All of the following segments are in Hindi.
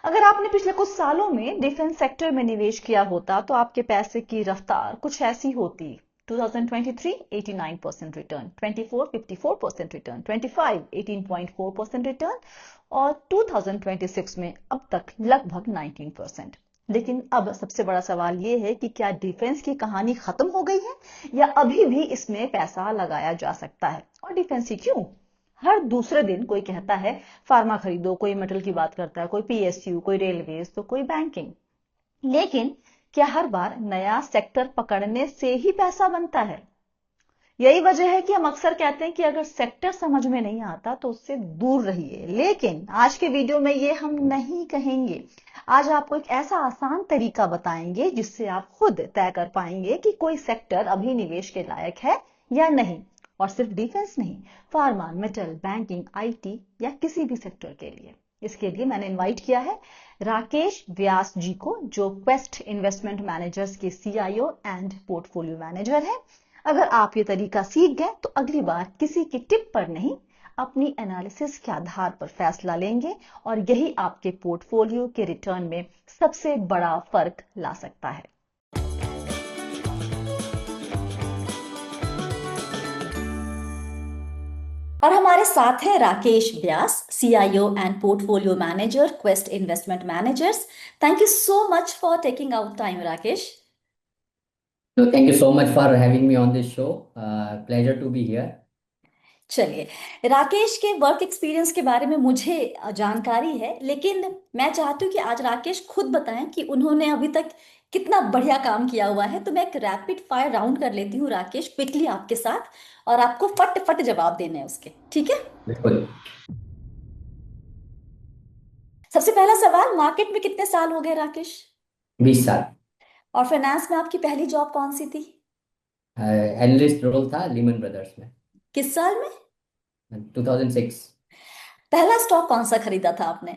अगर आपने पिछले कुछ सालों में डिफेंस सेक्टर में निवेश किया होता तो आपके पैसे की रफ्तार कुछ ऐसी होती। 2023 89% रिटर्न, 24 54% रिटर्न, 25 18.4% रिटर्न और 2026 में अब तक लगभग 19%। लेकिन अब सबसे बड़ा सवाल ये है कि क्या डिफेंस की कहानी खत्म हो गई है या अभी भी इसमें पैसा लगाया जा सकता है, और डिफेंस ही क्यों। हर दूसरे दिन कोई कहता है फार्मा खरीदो, कोई मेटल की बात करता है, कोई पीएसयू, कोई रेलवेज, तो कोई बैंकिंग। लेकिन क्या हर बार नया सेक्टर पकड़ने से ही पैसा बनता है? यही वजह है कि हम अक्सर कहते हैं कि अगर सेक्टर समझ में नहीं आता तो उससे दूर रहिए। लेकिन आज के वीडियो में ये हम नहीं कहेंगे। आज आपको एक ऐसा आसान तरीका बताएंगे जिससे आप खुद तय कर पाएंगे कि कोई सेक्टर अभी निवेश के लायक है या नहीं। और सिर्फ डिफेंस नहीं, फार्मा, मेटल, बैंकिंग, आईटी या किसी भी सेक्टर के लिए। इसके लिए मैंने इनवाइट किया है राकेश व्यास जी को, जो क्वेस्ट इन्वेस्टमेंट मैनेजर्स के सीआईओ एंड पोर्टफोलियो मैनेजर है। अगर आप ये तरीका सीख गए तो अगली बार किसी की टिप पर नहीं, अपनी एनालिसिस के आधार पर फैसला लेंगे और यही आपके पोर्टफोलियो के रिटर्न में सबसे बड़ा फर्क ला सकता है। और हमारे साथ है Rakesh Vyas, CIO and portfolio manager, Quest investment managers. Thank you so much for taking out time, Rakesh. So thank you so much for having me on this show. Pleasure to be here. चलिए, राकेश के वर्क एक्सपीरियंस के बारे में मुझे जानकारी है, लेकिन मैं चाहती हूँ कि आज राकेश खुद बताएं कि उन्होंने अभी तक कितना बढ़िया काम किया हुआ है। तो मैं एक रैपिड फायर राउंड कर लेती हूँ राकेश, क्विकली आपके साथ, और आपको फट फट जवाब देने हैं उसके, ठीक है? बिल्कुल। सबसे पहला सवाल, मार्केट में कितने साल हो गए राकेश? 20 साल। और फाइनेंस में आपकी पहली जॉब कौन सी थी? एनालिस्ट रोल था लीमन ब्रदर्स में। किस साल में? 2006। पहला स्टॉक कौन सा खरीदा था आपने?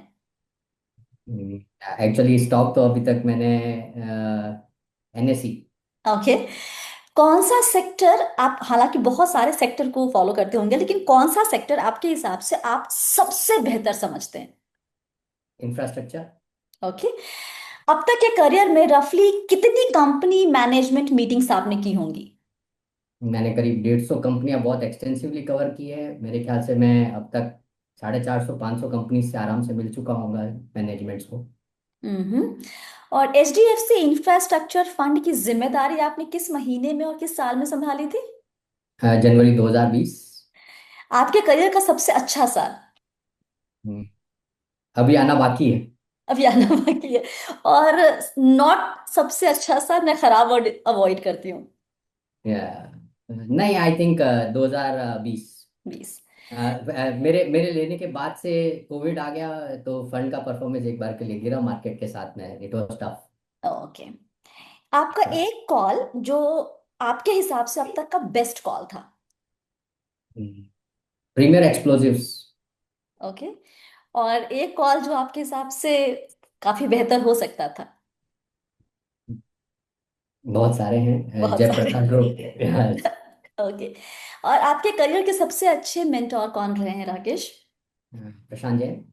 एक्चुअली स्टॉक तो अभी तक मैंने एनएससी। ओके। कौन सा सेक्टर आप, हालांकि बहुत सारे सेक्टर को फॉलो करते होंगे, लेकिन कौन सा सेक्टर आपके हिसाब से आप सबसे बेहतर समझते हैं? इंफ्रास्ट्रक्चर। ओके। अब तक के करियर में रफली कितनी कंपनी मैनेजमेंट मीटिंग्स आपने की होंगी? मैंने करीब 150 कंपनियां बहुत एक्सटेंसिवली कवर की है। मेरे ख्याल से मैं अब तक 450 कंपनी से आराम से मिल चुका हूँगा मैनेजमेंट्स को। हम्म। और एचडीएफसी इंफ्रास्ट्रक्चर फंड की जिम्मेदारी आपने किस महीने में और किस साल में संभाली थी? जनवरी 2020। आपके करियर का सबसे अच्छा साल? हम्म, अभी आना बाकी है। अभी आना बाकी है। और नॉट सबसे अच्छा साल, मैं खराब वर्ड अवॉइड करती हूँ। नहीं, आई थिंक 2020। 20। मेरे मेरे लेने के बाद से कोविड आ गया, तो फंड का परफॉर्मेंस एक बार के लिए गिरा मार्केट के साथ में। It was tough. ओके। आपका एक कॉल जो आपके हिसाब से अब तक का बेस्ट कॉल था? Premier explosives. ओके। और एक कॉल जो आपके हिसाब से काफी बेहतर हो सकता था? बहुत सारे हैं, बहुत सारे। जयप्रकाश ग्रुप। Yes. ओके। और आपके करियर के सबसे अच्छे मेंटोर कौन रहे हैं राकेश? प्रशांत जैन।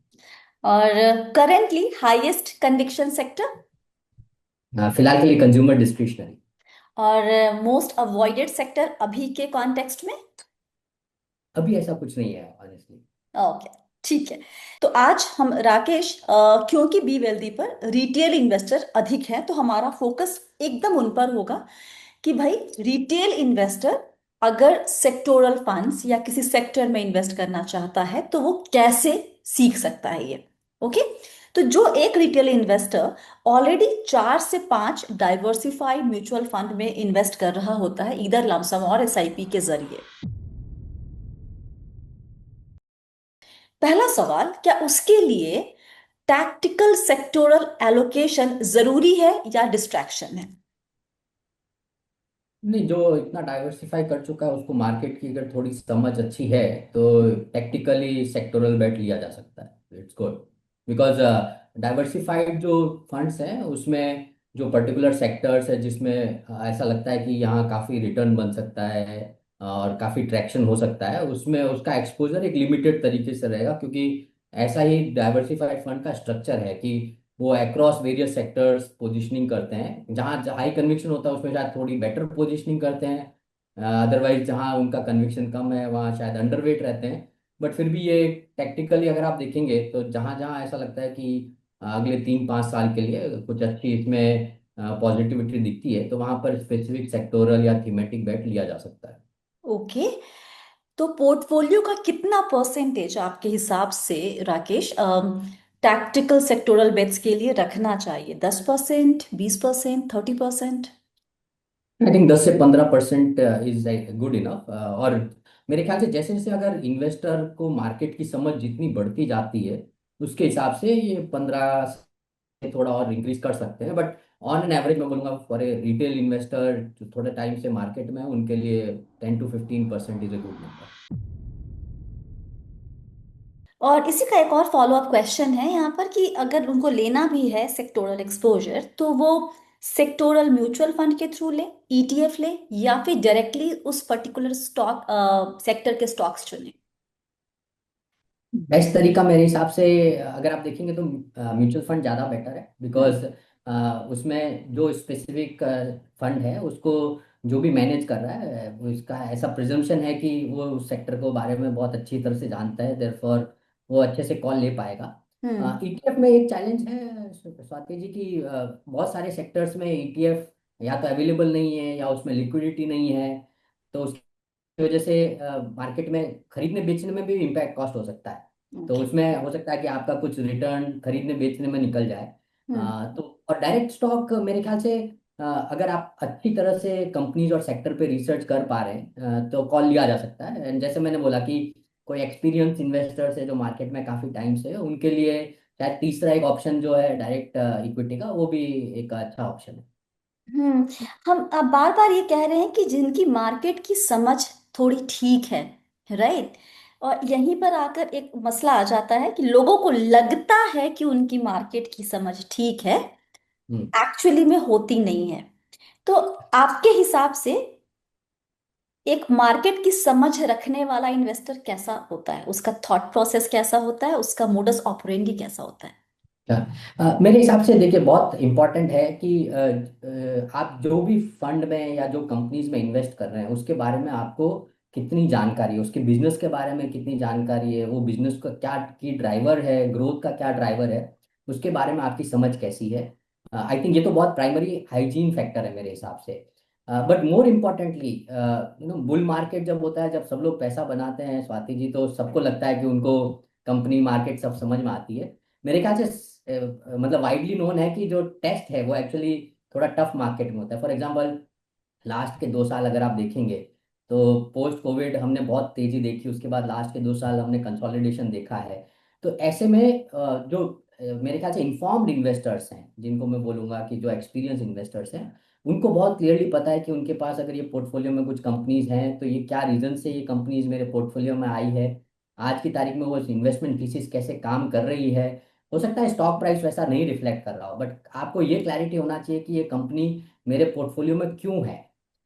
और करेंटली हाईएस्ट कन्विक्शन सेक्टर? फिलहाल के लिए कंज्यूमर डिस्क्रिशनरी। और मोस्ट अवॉइडेड सेक्टर अभी के कॉन्टेक्स्ट में? अभी ऐसा कुछ नहीं है ऑनेस्टली। ओके, ठीक है। तो आज हम राकेश, क्योंकि बी वेल्दी पर रिटेल इन्वेस्टर अधिक है, तो हमारा फोकस एकदम उन पर होगा कि भाई रिटेल इन्वेस्टर अगर सेक्टोरल फंड्स या किसी सेक्टर में इन्वेस्ट करना चाहता है तो वो कैसे सीख सकता है ये। ओके। तो जो एक रिटेल इन्वेस्टर ऑलरेडी 4 से 5 डाइवर्सिफाइड म्यूचुअल फंड में इन्वेस्ट कर रहा होता है, इधर लमसम और एसआईपी के जरिए, पहला सवाल, क्या उसके लिए टैक्टिकल सेक्टोरल एलोकेशन जरूरी है या डिस्ट्रैक्शन है? नहीं, जो इतना डाइवर्सिफाई कर चुका है उसको मार्केट की अगर थोड़ी समझ अच्छी है तो टेक्टिकली सेक्टोरल बेट लिया जा सकता है। इट्स गुड बिकॉज डाइवर्सिफाइड जो फंड्स हैं उसमें जो पर्टिकुलर सेक्टर्स है जिसमें ऐसा लगता है कि यहाँ काफ़ी रिटर्न बन सकता है और काफ़ी ट्रैक्शन हो सकता है, उसमें उसका एक्सपोजर एक लिमिटेड तरीके से रहेगा, क्योंकि ऐसा ही डाइवर्सिफाइड फंड का स्ट्रक्चर है कि वो अक्रॉस वेरियस सेक्टर्स पोजीशनिंग करते हैं, जहाँ हाई कन्विक्शन होता है उसमें शायद थोड़ी बेटर पोजीशनिंग करते हैं, अदरवाइज जहाँ उनका कन्विक्शन कम है वहाँ शायद अंडरवेट रहते हैं। बट फिर भी ये टेक्निकली अगर आप देखेंगे तो जहाँ जहाँ ऐसा लगता है कि अगले 3-5 साल के लिए कुछ अच्छी इसमें पॉजिटिविटी दिखती है, तो वहाँ पर स्पेसिफिक सेक्टोरल या थीमेटिक बेट लिया जा सकता है। ओके। तो पोर्टफोलियो का कितना परसेंटेज आपके हिसाब से, राकेश, टैक्टिकल सेक्टोरल बेट्स के लिए रखना चाहिए? 10%, 20%, 30%? आई थिंक 10 से 15% इज गुड इनफ। और मेरे ख्याल से जैसे जैसे अगर इन्वेस्टर को मार्केट की समझ जितनी बढ़ती जाती है, उसके हिसाब से ये 15 से थोड़ा और इंक्रीज कर सकते हैं। बट ऑन एन एवरेज मैं बोलूँगा फॉर ए रिटेल इन्वेस्टर जो थोड़े टाइम से मार्केट में है, उनके लिए 10 to 15% is a good number. और इसी का एक और फॉलो अप क्वेश्चन है यहाँ पर कि अगर उनको लेना भी है सेक्टोरल एक्सपोजर, तो वो सेक्टोरल म्यूचुअल फंड के थ्रू ले, ईटीएफ ले, या फिर डायरेक्टली उस पर्टिकुलर स्टॉक सेक्टर के स्टॉक्स चुने? बेस्ट तरीका मेरे हिसाब से अगर आप देखेंगे तो म्यूचुअल फंड ज़्यादा बेटर है, हम्म। बिकॉज उसमें जो स्पेसिफिक फंड है उसको जो भी मैनेज कर रहा है वो इसका ऐसा प्रिजम्पशन है कि वो उस सेक्टर को बारे में बहुत अच्छी तरह से जानता है, देयरफॉर वो अच्छे से कॉल ले पाएगा। हम्म। ईटीएफ में एक चैलेंज है स्वाति जी की, बहुत सारे सेक्टर्स में ईटीएफ या तो अवेलेबल नहीं है या उसमें लिक्विडिटी नहीं है, तो की वजह से मार्केट में खरीदने बेचने में भी इम्पैक्ट कॉस्ट हो सकता है। तो ओके। उसमें हो सकता है कि आपका कुछ रिटर्न खरीदने बेचने में निकल जाए। हम्म। तो और डायरेक्ट स्टॉक मेरे ख्याल से अगर आप अच्छी तरह से कंपनीज और सेक्टर पे रिसर्च कर पा रहे हैं तो कॉल लिया जा सकता है। एंड जैसे मैंने बोला कि कोई एक्सपीरियंस इन्वेस्टर्स है जो मार्केट में काफ़ी टाइम से है, उनके लिए शायद तीसरा एक ऑप्शन जो है डायरेक्ट इक्विटी का, वो भी एक अच्छा ऑप्शन है। हम अब बार बार ये कह रहे हैं कि जिनकी मार्केट की समझ थोड़ी ठीक है, राइट? और यहीं पर आकर एक मसला आ जाता है कि लोगों को लगता है कि उनकी मार्केट की समझ ठीक है, हम्म। एक्चुअली में होती नहीं है। तो आपके हिसाब से एक मार्केट की समझ रखने वाला इन्वेस्टर कैसा होता है? उसका थॉट प्रोसेस कैसा होता है? उसका मोडस ऑपरेंडी कैसा होता है? मेरे हिसाब से देखिए बहुत इंपॉर्टेंट है कि आप जो भी फंड में या जो कंपनीज में इन्वेस्ट कर रहे हैं उसके बारे में आपको कितनी जानकारी है, उसके बिजनेस के बारे में कितनी जानकारी है, वो बिजनेस का क्या की ड्राइवर है, ग्रोथ का क्या ड्राइवर है, उसके बारे में आपकी समझ कैसी है। आई थिंक ये तो बहुत प्राइमरी हाइजीन फैक्टर है मेरे हिसाब से। But more importantly bull market जब होता है, जब सब लोग पैसा बनाते हैं स्वाति जी, तो सबको लगता है कि उनको कंपनी मार्केट सब समझ में आती है। मेरे ख्याल से मतलब वाइडली नोन है कि जो टेस्ट है वो एक्चुअली थोड़ा टफ मार्केट में होता है। फॉर एग्जांपल लास्ट के 2 साल अगर आप देखेंगे तो पोस्ट कोविड हमने बहुत तेजी देखी, उसके बाद लास्ट के 2 साल हमने कंसोलिडेशन देखा है। तो ऐसे में जो मेरे ख्याल से इन्फॉर्म्ड इन्वेस्टर्स हैं, जिनको मैं बोलूंगा कि जो एक्सपीरियंस इन्वेस्टर्स हैं, उनको बहुत क्लियरली पता है कि उनके पास अगर ये पोर्टफोलियो में कुछ कंपनीज हैं तो ये क्या रीजन से ये कंपनीज मेरे पोर्टफोलियो में आई है, आज की तारीख में वो इन्वेस्टमेंट थीसिस कैसे काम कर रही है। हो सकता है स्टॉक प्राइस वैसा नहीं रिफ्लेक्ट कर रहा हो, बट आपको ये क्लैरिटी होना चाहिए कि ये कंपनी मेरे पोर्टफोलियो में क्यों है।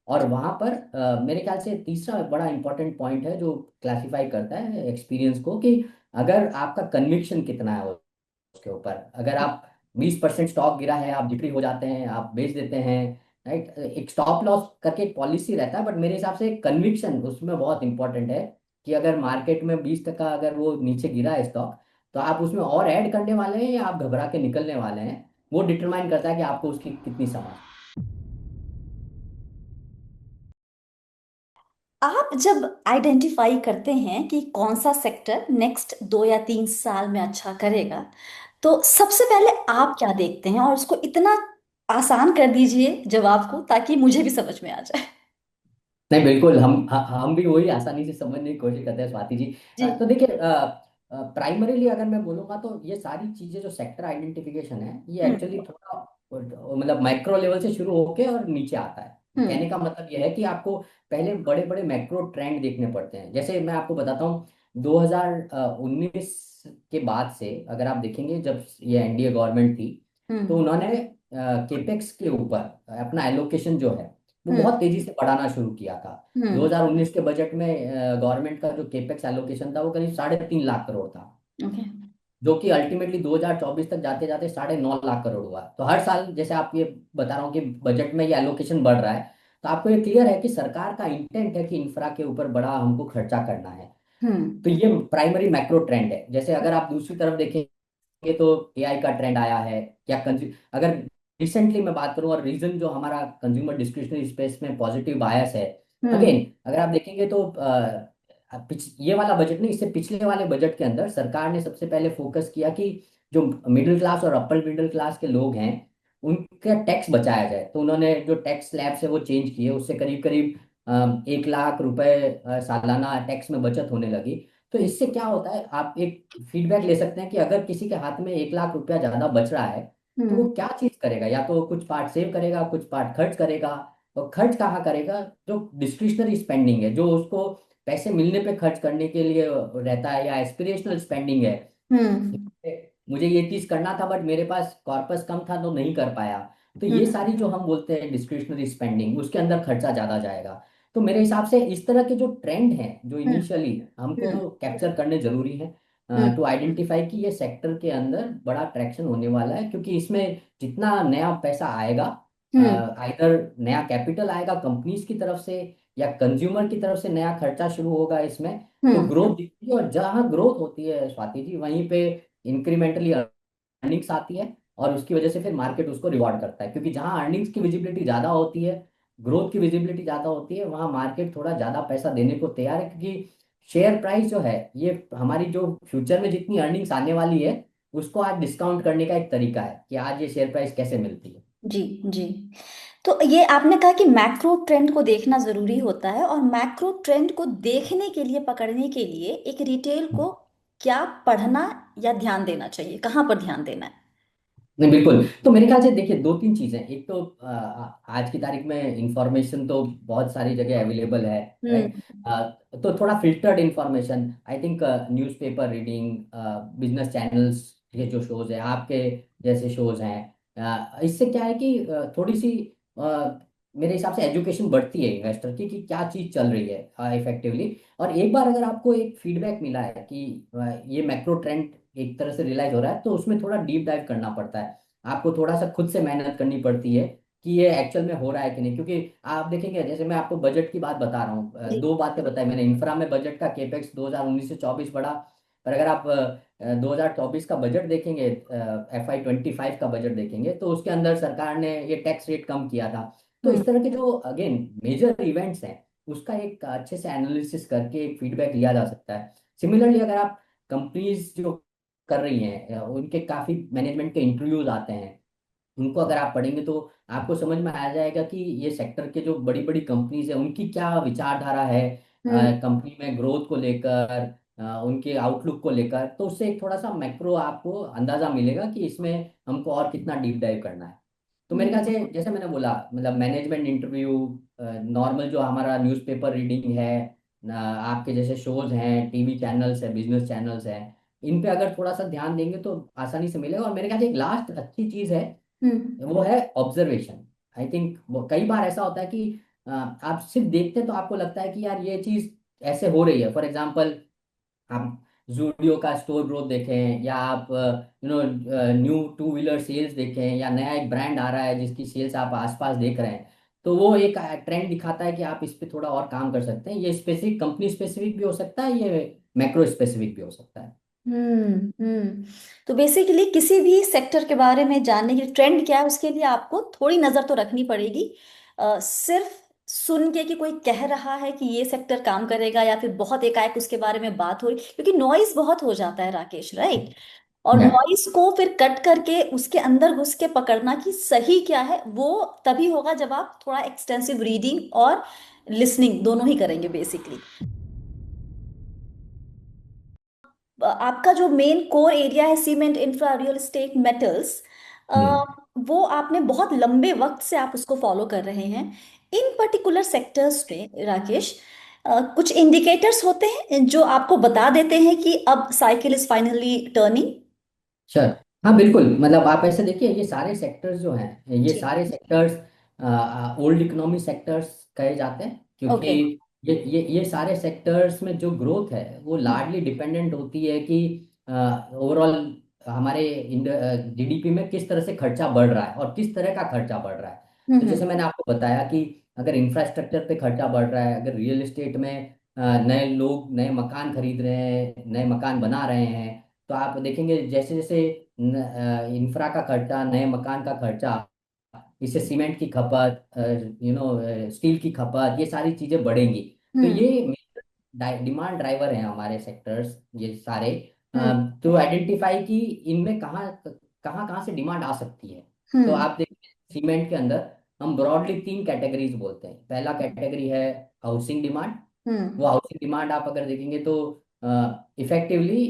और वहां पर मेरे ख्याल से तीसरा बड़ा इंपॉर्टेंट पॉइंट है जो क्लासिफाई करता है एक्सपीरियंस को, कि अगर आपका कन्विक्शन कितना है उसके ऊपर। अगर आप 20% स्टॉक गिरा है आप जिटरी हो जाते हैं, आप बेच देते हैं, राइट। एक स्टॉप लॉस करके एक पॉलिसी रहता है, बट मेरे हिसाब से कन्विक्शन उसमें बहुत इंपॉर्टेंट है कि अगर मार्केट में 20% अगर वो नीचे गिरा है स्टॉक, तो आप उसमें और ऐड करने वाले हैं या आप घबरा के निकलने वाले हैं। वो डिटरमाइन करता है कि आपको उसकी कितनी समझ है। आप जब आइडेंटिफाई करते हैं कि कौन सा सेक्टर नेक्स्ट 2 या 3 साल में अच्छा करेगा, तो सबसे पहले आप क्या देखते हैं? और उसको इतना आसान कर दीजिए जवाब को ताकि मुझे भी समझ में आ जाए। नहीं बिल्कुल, हम भी वही आसानी से समझने की कोशिश करते हैं स्वाति जी। जी। तो देखिए प्राइमरीली अगर मैं बोलूँगा तो ये सारी चीज़ें जो सेक्टर आइडेंटिफिकेशन है ये हम्म। एक्चुअली थोड़ा मतलब माइक्रो लेवल से शुरू होके और नीचे आता है। हम्म। कहने का मतलब ये है कि आपको पहले बड़े बड़े मैक्रो ट्रेंड देखने पड़ते हैं। जैसे मैं आपको बताता हूँ, 2019 के बाद से अगर आप देखेंगे जब ये एनडीए गवर्नमेंट थी, तो हम्म। उन्होंने केपेक्स के ऊपर अपना एलोकेशन जो है वो हम्म। बहुत तेजी से बढ़ाना शुरू किया था। हम्म। 2019 के बजट में गवर्नमेंट का जो केपेक्स एलोकेशन था वो करीब 3.5 लाख करोड़ था। ओके। जो कि अल्टीमेटली 2024 तक जाते जाते 9.5 लाख करोड़ हुआ। तो हर साल जैसे आप ये बता रहा हूँ कि बजट में ये एलोकेशन बढ़ रहा है, तो आपको ये क्लियर है कि सरकार का इंटेंट है कि इंफ्रा के ऊपर बड़ा हमको खर्चा करना है। हम्म। तो ये प्राइमरी मैक्रो ट्रेंड है। जैसे अगर आप दूसरी तरफ देखेंगे तो एआई का ट्रेंड आया है, क्या अगर रिसेंटली मैं बात करूं, और रीजन जो हमारा कंज्यूमर डिस्क्रिशनरी स्पेस में पॉजिटिव बायस है, हम्म। अगेन अगर आप देखेंगे तो ये वाला बजट नहीं, इससे पिछले वाले बजट के अंदर सरकार ने सबसे पहले फोकस किया कि जो मिडिल क्लास और अपर मिडिल क्लास के लोग हैं उनका टैक्स बचाया जाए। तो उन्होंने जो टैक्स स्लैब्स है वो चेंज किए, उससे करीब करीब 1 लाख रुपए सालाना टैक्स में बचत होने लगी। तो इससे क्या होता है, आप एक फीडबैक ले सकते हैं कि अगर किसी के हाथ में 1 लाख रुपया ज्यादा बच रहा है तो वो हम्म। क्या चीज करेगा, या तो कुछ पार्ट सेव करेगा, कुछ पार्ट खर्च करेगा। और खर्च कहाँ करेगा, जो डिस्क्रिशनरी स्पेंडिंग है, जो उसको पैसे मिलने पे खर्च करने के लिए रहता है, या एस्पिरेशनल स्पेंडिंग है, हम्म। मुझे ये चीज करना था बट मेरे पास कॉर्पस कम था तो नहीं कर पाया। तो ये हम्म। सारी जो हम बोलते हैं डिस्क्रिशनरी स्पेंडिंग, उसके अंदर खर्चा ज्यादा जाएगा। तो मेरे हिसाब से इस तरह के जो ट्रेंड हैं जो हम्म। इनिशियली हम्म। हमको कैप्चर करने जरूरी है, हम्म। टू आइडेंटिफाई कि ये सेक्टर के अंदर बड़ा ट्रैक्शन होने वाला है। क्योंकि इसमें जितना नया पैसा आएगा, हम्म। आइदर नया कैपिटल आएगा कंपनीज की तरफ से, या कंज्यूमर की तरफ से नया खर्चा शुरू होगा इसमें, तो हम्म। ग्रोथ दिखती है। और जहाँ ग्रोथ होती है स्वाति जी, वहीं पे इंक्रीमेंटली अर्निंग्स आती है, और उसकी वजह से फिर मार्केट उसको रिवॉर्ड करता है। क्योंकि जहां अर्निंग्स की विजिबिलिटी ज्यादा होती है, ग्रोथ की विजिबिलिटी ज्यादा होती है, वहां मार्केट थोड़ा ज्यादा पैसा देने को तैयार है। क्योंकि शेयर प्राइस जो है, ये हमारी जो फ्यूचर में जितनी अर्निंग्स आने वाली है उसको आज डिस्काउंट करने का एक तरीका है कि आज ये शेयर प्राइस कैसे मिलती है। जी। जी। तो ये आपने कहा कि मैक्रो ट्रेंड को देखना जरूरी होता है, और मैक्रो ट्रेंड को देखने के लिए, पकड़ने के लिए एक रिटेल को क्या पढ़ना या ध्यान देना चाहिए, कहाँ पर ध्यान देना है? नहीं बिल्कुल, तो मेरे ख्याल से देखिए दो तीन चीजें। एक तो आज की तारीख में इंफॉर्मेशन तो बहुत सारी जगह अवेलेबल है, राइट। हम्म। तो थोड़ा filtered information, I think newspaper reading, business channels के जो शोज है, आपके जैसे शोज हैं, इससे क्या है कि थोड़ी सी मेरे हिसाब से एजुकेशन बढ़ती है इन्वेस्टर की कि क्या चीज चल रही है इफेक्टिवली। और एक बार अगर आपको एक फीडबैक मिला है कि ये मैक्रो ट्रेंड एक तरह से रियलाइज हो रहा है, तो उसमें थोड़ा डीप डाइव करना पड़ता है। आपको थोड़ा सा खुद से मेहनत करनी पड़ती है कि ये एक्चुअल में हो रहा है कि नहीं। क्योंकि आप देखेंगे, जैसे मैं आपको बजट की बात बता रहा हूँ, जी। दो बातें बताई मैंने। इंफ्रा में बजट का केपेक्स 2019 से 24 बढ़ा, पर अगर आप 2024 का बजट देखेंगे, FY25 का बजट देखेंगे, तो उसके अंदर सरकार ने ये टैक्स रेट कम किया था। तो हम्म। इस तरह के जो अगेन मेजर इवेंट्स हैं, उसका एक अच्छे से एनालिसिस करके एक फीडबैक लिया जा सकता है। सिमिलरली अगर आप कंपनीज जो कर रही हैं, उनके काफी मैनेजमेंट के इंटरव्यूज आते हैं, उनको अगर आप पढ़ेंगे तो आपको समझ में आ जाएगा कि ये सेक्टर के जो बड़ी बड़ी कंपनीज है उनकी क्या विचारधारा है हम्म। कंपनी में ग्रोथ को लेकर, उनके आउटलुक को लेकर। तो उससे एक थोड़ा सा मैक्रो आपको अंदाजा मिलेगा कि इसमें हमको और कितना डीप डाइव करना है। तो मेरे ख्याल से जैसे मैंने बोला, मतलब मैनेजमेंट इंटरव्यू, नॉर्मल जो हमारा न्यूज़पेपर रीडिंग है, आपके जैसे शोज हैं, टीवी चैनल्स है, बिजनेस चैनल्स हैं, इन पे अगर थोड़ा सा ध्यान देंगे तो आसानी से मिलेगा। और मेरे ख्याल से एक लास्ट अच्छी चीज है, हम्म। वो है ऑब्जर्वेशन। आई थिंक कई बार ऐसा होता है कि आप सिर्फ देखते हैं तो आपको लगता है कि यार ये चीज ऐसे हो रही है। फॉर एग्जांपल, आप जूडियो का स्टोर ग्रोथ देखें, या आप न्यू टू व्हीलर सेल्स देखें, या नया एक ब्रांड आ रहा है जिसकी सेल्स आप आसपास देख रहे हैं, तो वो एक ट्रेंड दिखाता है कि आप इस पे थोड़ा और काम कर सकते हैं। ये स्पेसिफिक कंपनी स्पेसिफिक भी हो सकता है, ये मैक्रो स्पेसिफिक भी हो सकता है। हम्म। हम्म। तो बेसिकली किसी भी सेक्टर के बारे में जानने के लिए, ट्रेंड क्या है उसके लिए आपको थोड़ी नजर तो रखनी पड़ेगी। सिर्फ सुन के कि कोई कह रहा है कि ये सेक्टर काम करेगा, या फिर बहुत एकाएक उसके बारे में बात हो रही, क्योंकि नॉइज बहुत हो जाता है राकेश, राइट? और या नॉइज को फिर कट करके उसके अंदर घुस के पकड़ना कि सही क्या है, वो तभी होगा जब आप थोड़ा एक्सटेंसिव रीडिंग और लिसनिंग दोनों ही करेंगे बेसिकली। आपका जो मेन कोर एरिया है, cement, infra, real estate, metals, hmm. वो आपने बहुत लंबे वक्त से आप उसको फॉलो कर रहे हैं। इन पर्टिकुलर सेक्टर्स में राकेश, कुछ इंडिकेटर्स होते हैं जो आपको बता देते हैं कि अब cycle is finally turning. Sure. हाँ बिल्कुल, मतलब आप ऐसे देखिए, ये सारे सेक्टर्स जो हैं, ये जी। सारे सेक्टर्स ओल्ड इकोनॉमी सेक्टर्स कहे जाते हैं। क्योंकि ओके। ये सारे सेक्टर्स में जो ग्रोथ है वो लार्जली डिपेंडेंट होती है कि ओवरऑल हमारे जीडीपी में किस तरह से खर्चा बढ़ रहा है और किस तरह का खर्चा बढ़ रहा है। तो हम्म। जैसे मैंने आपको बताया कि अगर इंफ्रास्ट्रक्चर पे खर्चा बढ़ रहा है, अगर रियल एस्टेट में नए लोग नए मकान खरीद रहे हैं, नए मकान बना रहे हैं, तो आप देखेंगे जैसे जैसे इंफ्रा का खर्चा, नए मकान का खर्चा, इससे सीमेंट की खपत, स्टील की खपत, ये सारी चीजें बढ़ेंगी। तो हम्म। ये डिमांड ड्राइवर हैं हमारे सेक्टर्स ये सारे। हम्म। तो आइडेंटिफाई की इनमें कहाँ कहाँ कहाँ से डिमांड आ सकती है। तो हम्म। आप देखिए सीमेंट के अंदर हम ब्रॉडली तीन कैटेगरीज बोलते हैं। पहला कैटेगरी है हाउसिंग डिमांड। हम्म। वो हाउसिंग डिमांड आप अगर देखेंगे तो इफेक्टिवली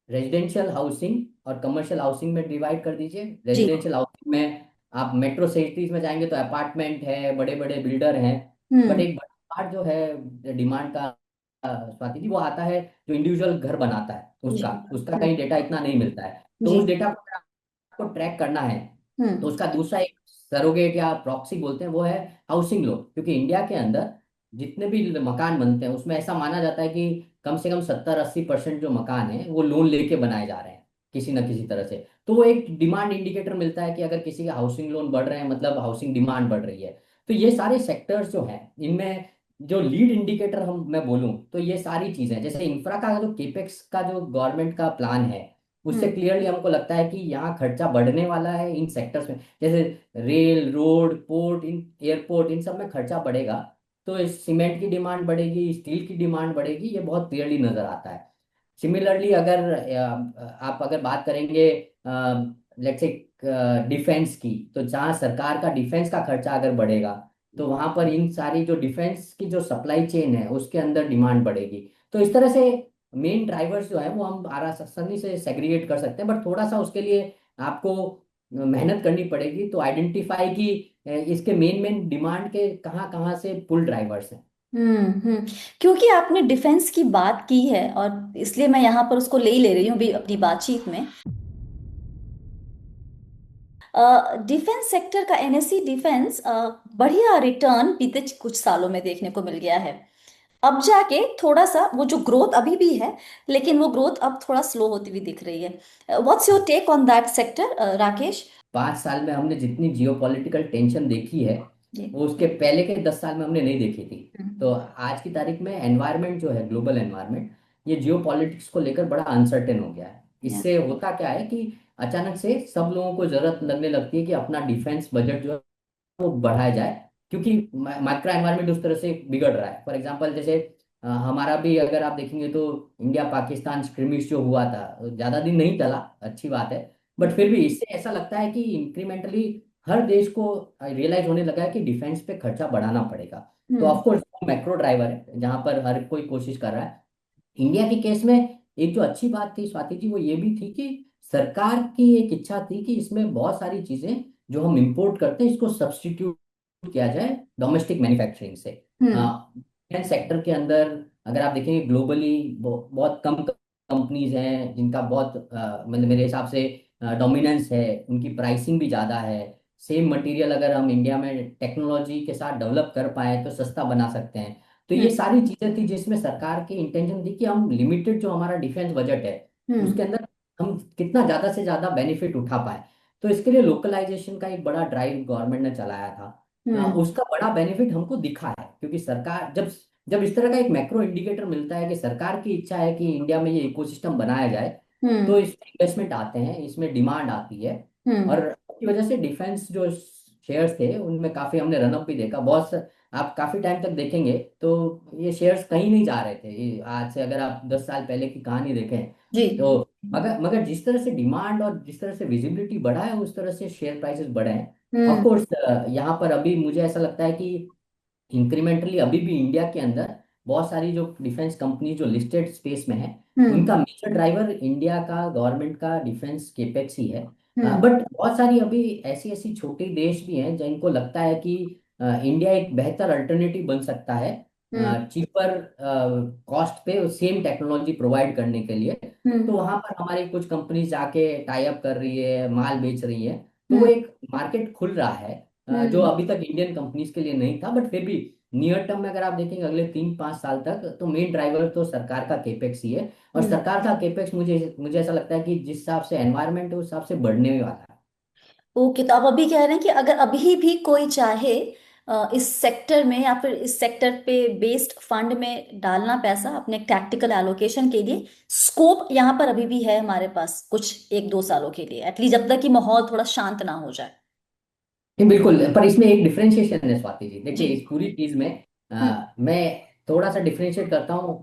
रेजिडेंशियल हाउसिंग और कमर्शियल हाउसिंग में डिवाइड कर दीजिए। जी। रेजिडेंशियल हाउसिंग में आप मेट्रो सिटीज में जाएंगे तो अपार्टमेंट है, बड़े बड़े बिल्डर हैं। बट हम्म। एक बड़ा पार्ट जो है डिमांड का, स्वाति जी, वो आता है जो इंडिविजुअल घर बनाता है जी। उसका उसका हम्म। कहीं डेटा इतना नहीं मिलता है। तो जी। उस डेटा को आपको ट्रैक करना है। तो हम्म। उसका दूसरा एक सरोगेट या प्रॉक्सी बोलते हैं, वो है हाउसिंग लोन। क्योंकि इंडिया के अंदर जितने भी मकान बनते हैं उसमें ऐसा माना जाता है कि कम से कम 70-80% जो मकान है वो लोन लेके बनाए जा रहे हैं किसी ना किसी तरह से। तो वो एक डिमांड इंडिकेटर मिलता है कि अगर किसी का हाउसिंग लोन बढ़ रहे हैं मतलब हाउसिंग डिमांड बढ़ रही है। तो ये सारे सेक्टर्स जो हैं इनमें जो लीड इंडिकेटर हम मैं बोलूं तो ये सारी चीजें, जैसे इंफ्रा का जो केपेक्स का जो गवर्नमेंट का प्लान है, उससे हम्म। क्लियरली हमको लगता है कि यहाँ खर्चा बढ़ने वाला है इन सेक्टर्स में। जैसे रेल, रोड, पोर्ट, इन एयरपोर्ट, इन सब में खर्चा बढ़ेगा तो इस सीमेंट की डिमांड बढ़ेगी, स्टील की डिमांड बढ़ेगी, ये बहुत क्लियरली नजर आता है। सिमिलरली अगर आप अगर बात करेंगे लेट्स से डिफेंस की, तो जहाँ सरकार का डिफेंस का खर्चा अगर बढ़ेगा तो वहां पर इन सारी जो डिफेंस की जो सप्लाई चेन है उसके अंदर डिमांड बढ़ेगी। तो इस तरह से मेन ड्राइवर्स जो है वो हम आसानी से सेग्रीगेट कर सकते हैं, बट थोड़ा सा उसके लिए आपको मेहनत करनी पड़ेगी तो आइडेंटिफाई की इसके मेन मेन डिमांड के कहाँ कहाँ से पुल ड्राइवर्स हैं। हम्म। क्योंकि आपने डिफेंस की बात की है और इसलिए मैं यहाँ पर उसको ले ही ले रही हूँ भी अपनी बातचीत में। डिफेंस सेक्टर का, एनएससी डिफेंस, बढ़िया रिटर्न बीते कुछ सालों में देखने को मिल गया है। अब जाके थोड़ा सा वो जो ग्रोथ अभी भी है, लेकिन वो ग्रोथ अब थोड़ा स्लो होती हुई दिख रही है। What's your take on that sector, Rakesh? 5 साल में हमने जितनी जियोपॉलिटिकल टेंशन देखी है जी। वो उसके पहले के 10 साल में हमने नहीं देखी थी। हम्म। तो आज की तारीख में एनवायरनमेंट जो है, ग्लोबल एनवायरनमेंट, ये जियोपॉलिटिक्स को लेकर बड़ा अनसर्टेन हो गया है। या। इससे होता क्या है कि अचानक से सब लोगों को जरूरत लगने लगती है कि अपना डिफेंस बजट जो है वो बढ़ाया जाए, क्योंकि माइक्रो एनवायरनमेंट उस तरह से बिगड़ रहा है। फॉर एग्जांपल जैसे हमारा भी अगर आप देखेंगे तो इंडिया पाकिस्तान स्क्रिमिश जो हुआ था ज्यादा दिन नहीं चला, अच्छी बात है। बट फिर भी इससे ऐसा लगता है कि इंक्रीमेंटली हर देश को रियलाइज होने लगा है कि डिफेंस पे खर्चा बढ़ाना पड़ेगा। तो हम्म। ऑफकोर्स मैक्रो ड्राइवर है जहां पर हर कोई कोशिश कर रहा है। इंडिया के केस में एक जो अच्छी बात थी स्वाति जी वो ये भी थी कि सरकार की एक इच्छा थी कि इसमें बहुत सारी चीजें जो हम इंपोर्ट करते हैं इसको सब्स्टिट्यूट किया जाए डोमेस्टिक मैन्युफैक्चरिंग से। हम्म। डिफेंस सेक्टर के अंदर अगर आप देखेंगे ग्लोबली बहुत कम कंपनीज हैं जिनका बहुत मतलब मेरे हिसाब से डोमिनेंस है, उनकी प्राइसिंग भी ज़्यादा है। सेम मटेरियल अगर हम इंडिया में टेक्नोलॉजी के साथ डेवलप कर पाए तो सस्ता बना सकते हैं। तो ये हम्म। सारी चीजें थी जिसमें सरकार की इंटेंशन थी कि हम लिमिटेड जो हमारा डिफेंस बजट है हम्म। उसके अंदर हम कितना ज्यादा से ज्यादा बेनिफिट उठा पाए। तो इसके लिए लोकलाइजेशन का एक बड़ा ड्राइव गवर्नमेंट ने चलाया था। हम्म। उसका बड़ा बेनिफिट हमको दिखा है क्योंकि सरकार जब जब इस तरह का एक मैक्रो इंडिकेटर मिलता है कि सरकार की इच्छा है कि इंडिया में ये इकोसिस्टम बनाया जाए, तो हम्म। इसमें इन्वेस्टमेंट आते हैं, इसमें डिमांड आती है। हम्म। और उसकी वजह से डिफेंस जो शेयर्स थे उनमें काफी हमने रनअप भी देखा आप काफी टाइम तक देखेंगे तो ये शेयर्स कहीं नहीं जा रहे थे। आज से अगर आप 10 साल पहले की कहानी देखें जी। तो मगर मगर जिस तरह से डिमांड और जिस तरह से विजिबिलिटी बढ़ा है उस तरह से शेयर प्राइसेस बढ़े हैं। Of hmm. कोर्स यहाँ पर अभी मुझे ऐसा लगता है कि इंक्रीमेंटली अभी भी इंडिया के अंदर बहुत सारी जो डिफेंस कंपनी जो लिस्टेड स्पेस में है हम्म। उनका मेजर ड्राइवर इंडिया का गवर्नमेंट का डिफेंस केपेक्स ही है। हम्म। बट बहुत सारी अभी ऐसी ऐसी छोटे देश भी हैं जिनको लगता है कि इंडिया एक बेहतर अल्टरनेटिव बन सकता है हम्म। चीपर कॉस्ट पे सेम टेक्नोलॉजी प्रोवाइड करने के लिए। तो हम्म। वहां पर हमारी कुछ कंपनीज जाके टाई अप कर रही है, माल बेच रही है। तो वो हम्म। एक मार्केट खुल रहा है जो हम्म। अभी तक इंडियन कंपनीज के लिए नहीं था, बट फिर भी नियर टर्म में अगर आप देखेंगे अगले 3-5 साल तक, तो मेन ड्राइवर तो सरकार का केपेक्स ही है। और हम्म। सरकार का केपेक्स मुझे मुझे ऐसा लगता है कि जिस हिसाब से एनवायरनमेंट है उस हिसाब से बढ़ने वाला है। ओके, तो आप अभी कह रहे हैं कि अगर अभी भी कोई चाहे इस सेक्टर में या फिर इस सेक्टर पे बेस्ड फंड में डालना पैसा अपने टैक्टिकल एलोकेशन के लिए, स्कोप यहाँ पर अभी भी है हमारे पास कुछ 1-2 सालों के लिए, एटलीस्ट जब तक कि माहौल थोड़ा शांत ना हो जाए। नहीं बिल्कुल, पर इसमें एक डिफरेंशिएशन है स्वाति जी। देखिए जी। इस पूरी चीज में हम्म। मैं थोड़ा सा डिफरेंशिएट करता हूँ,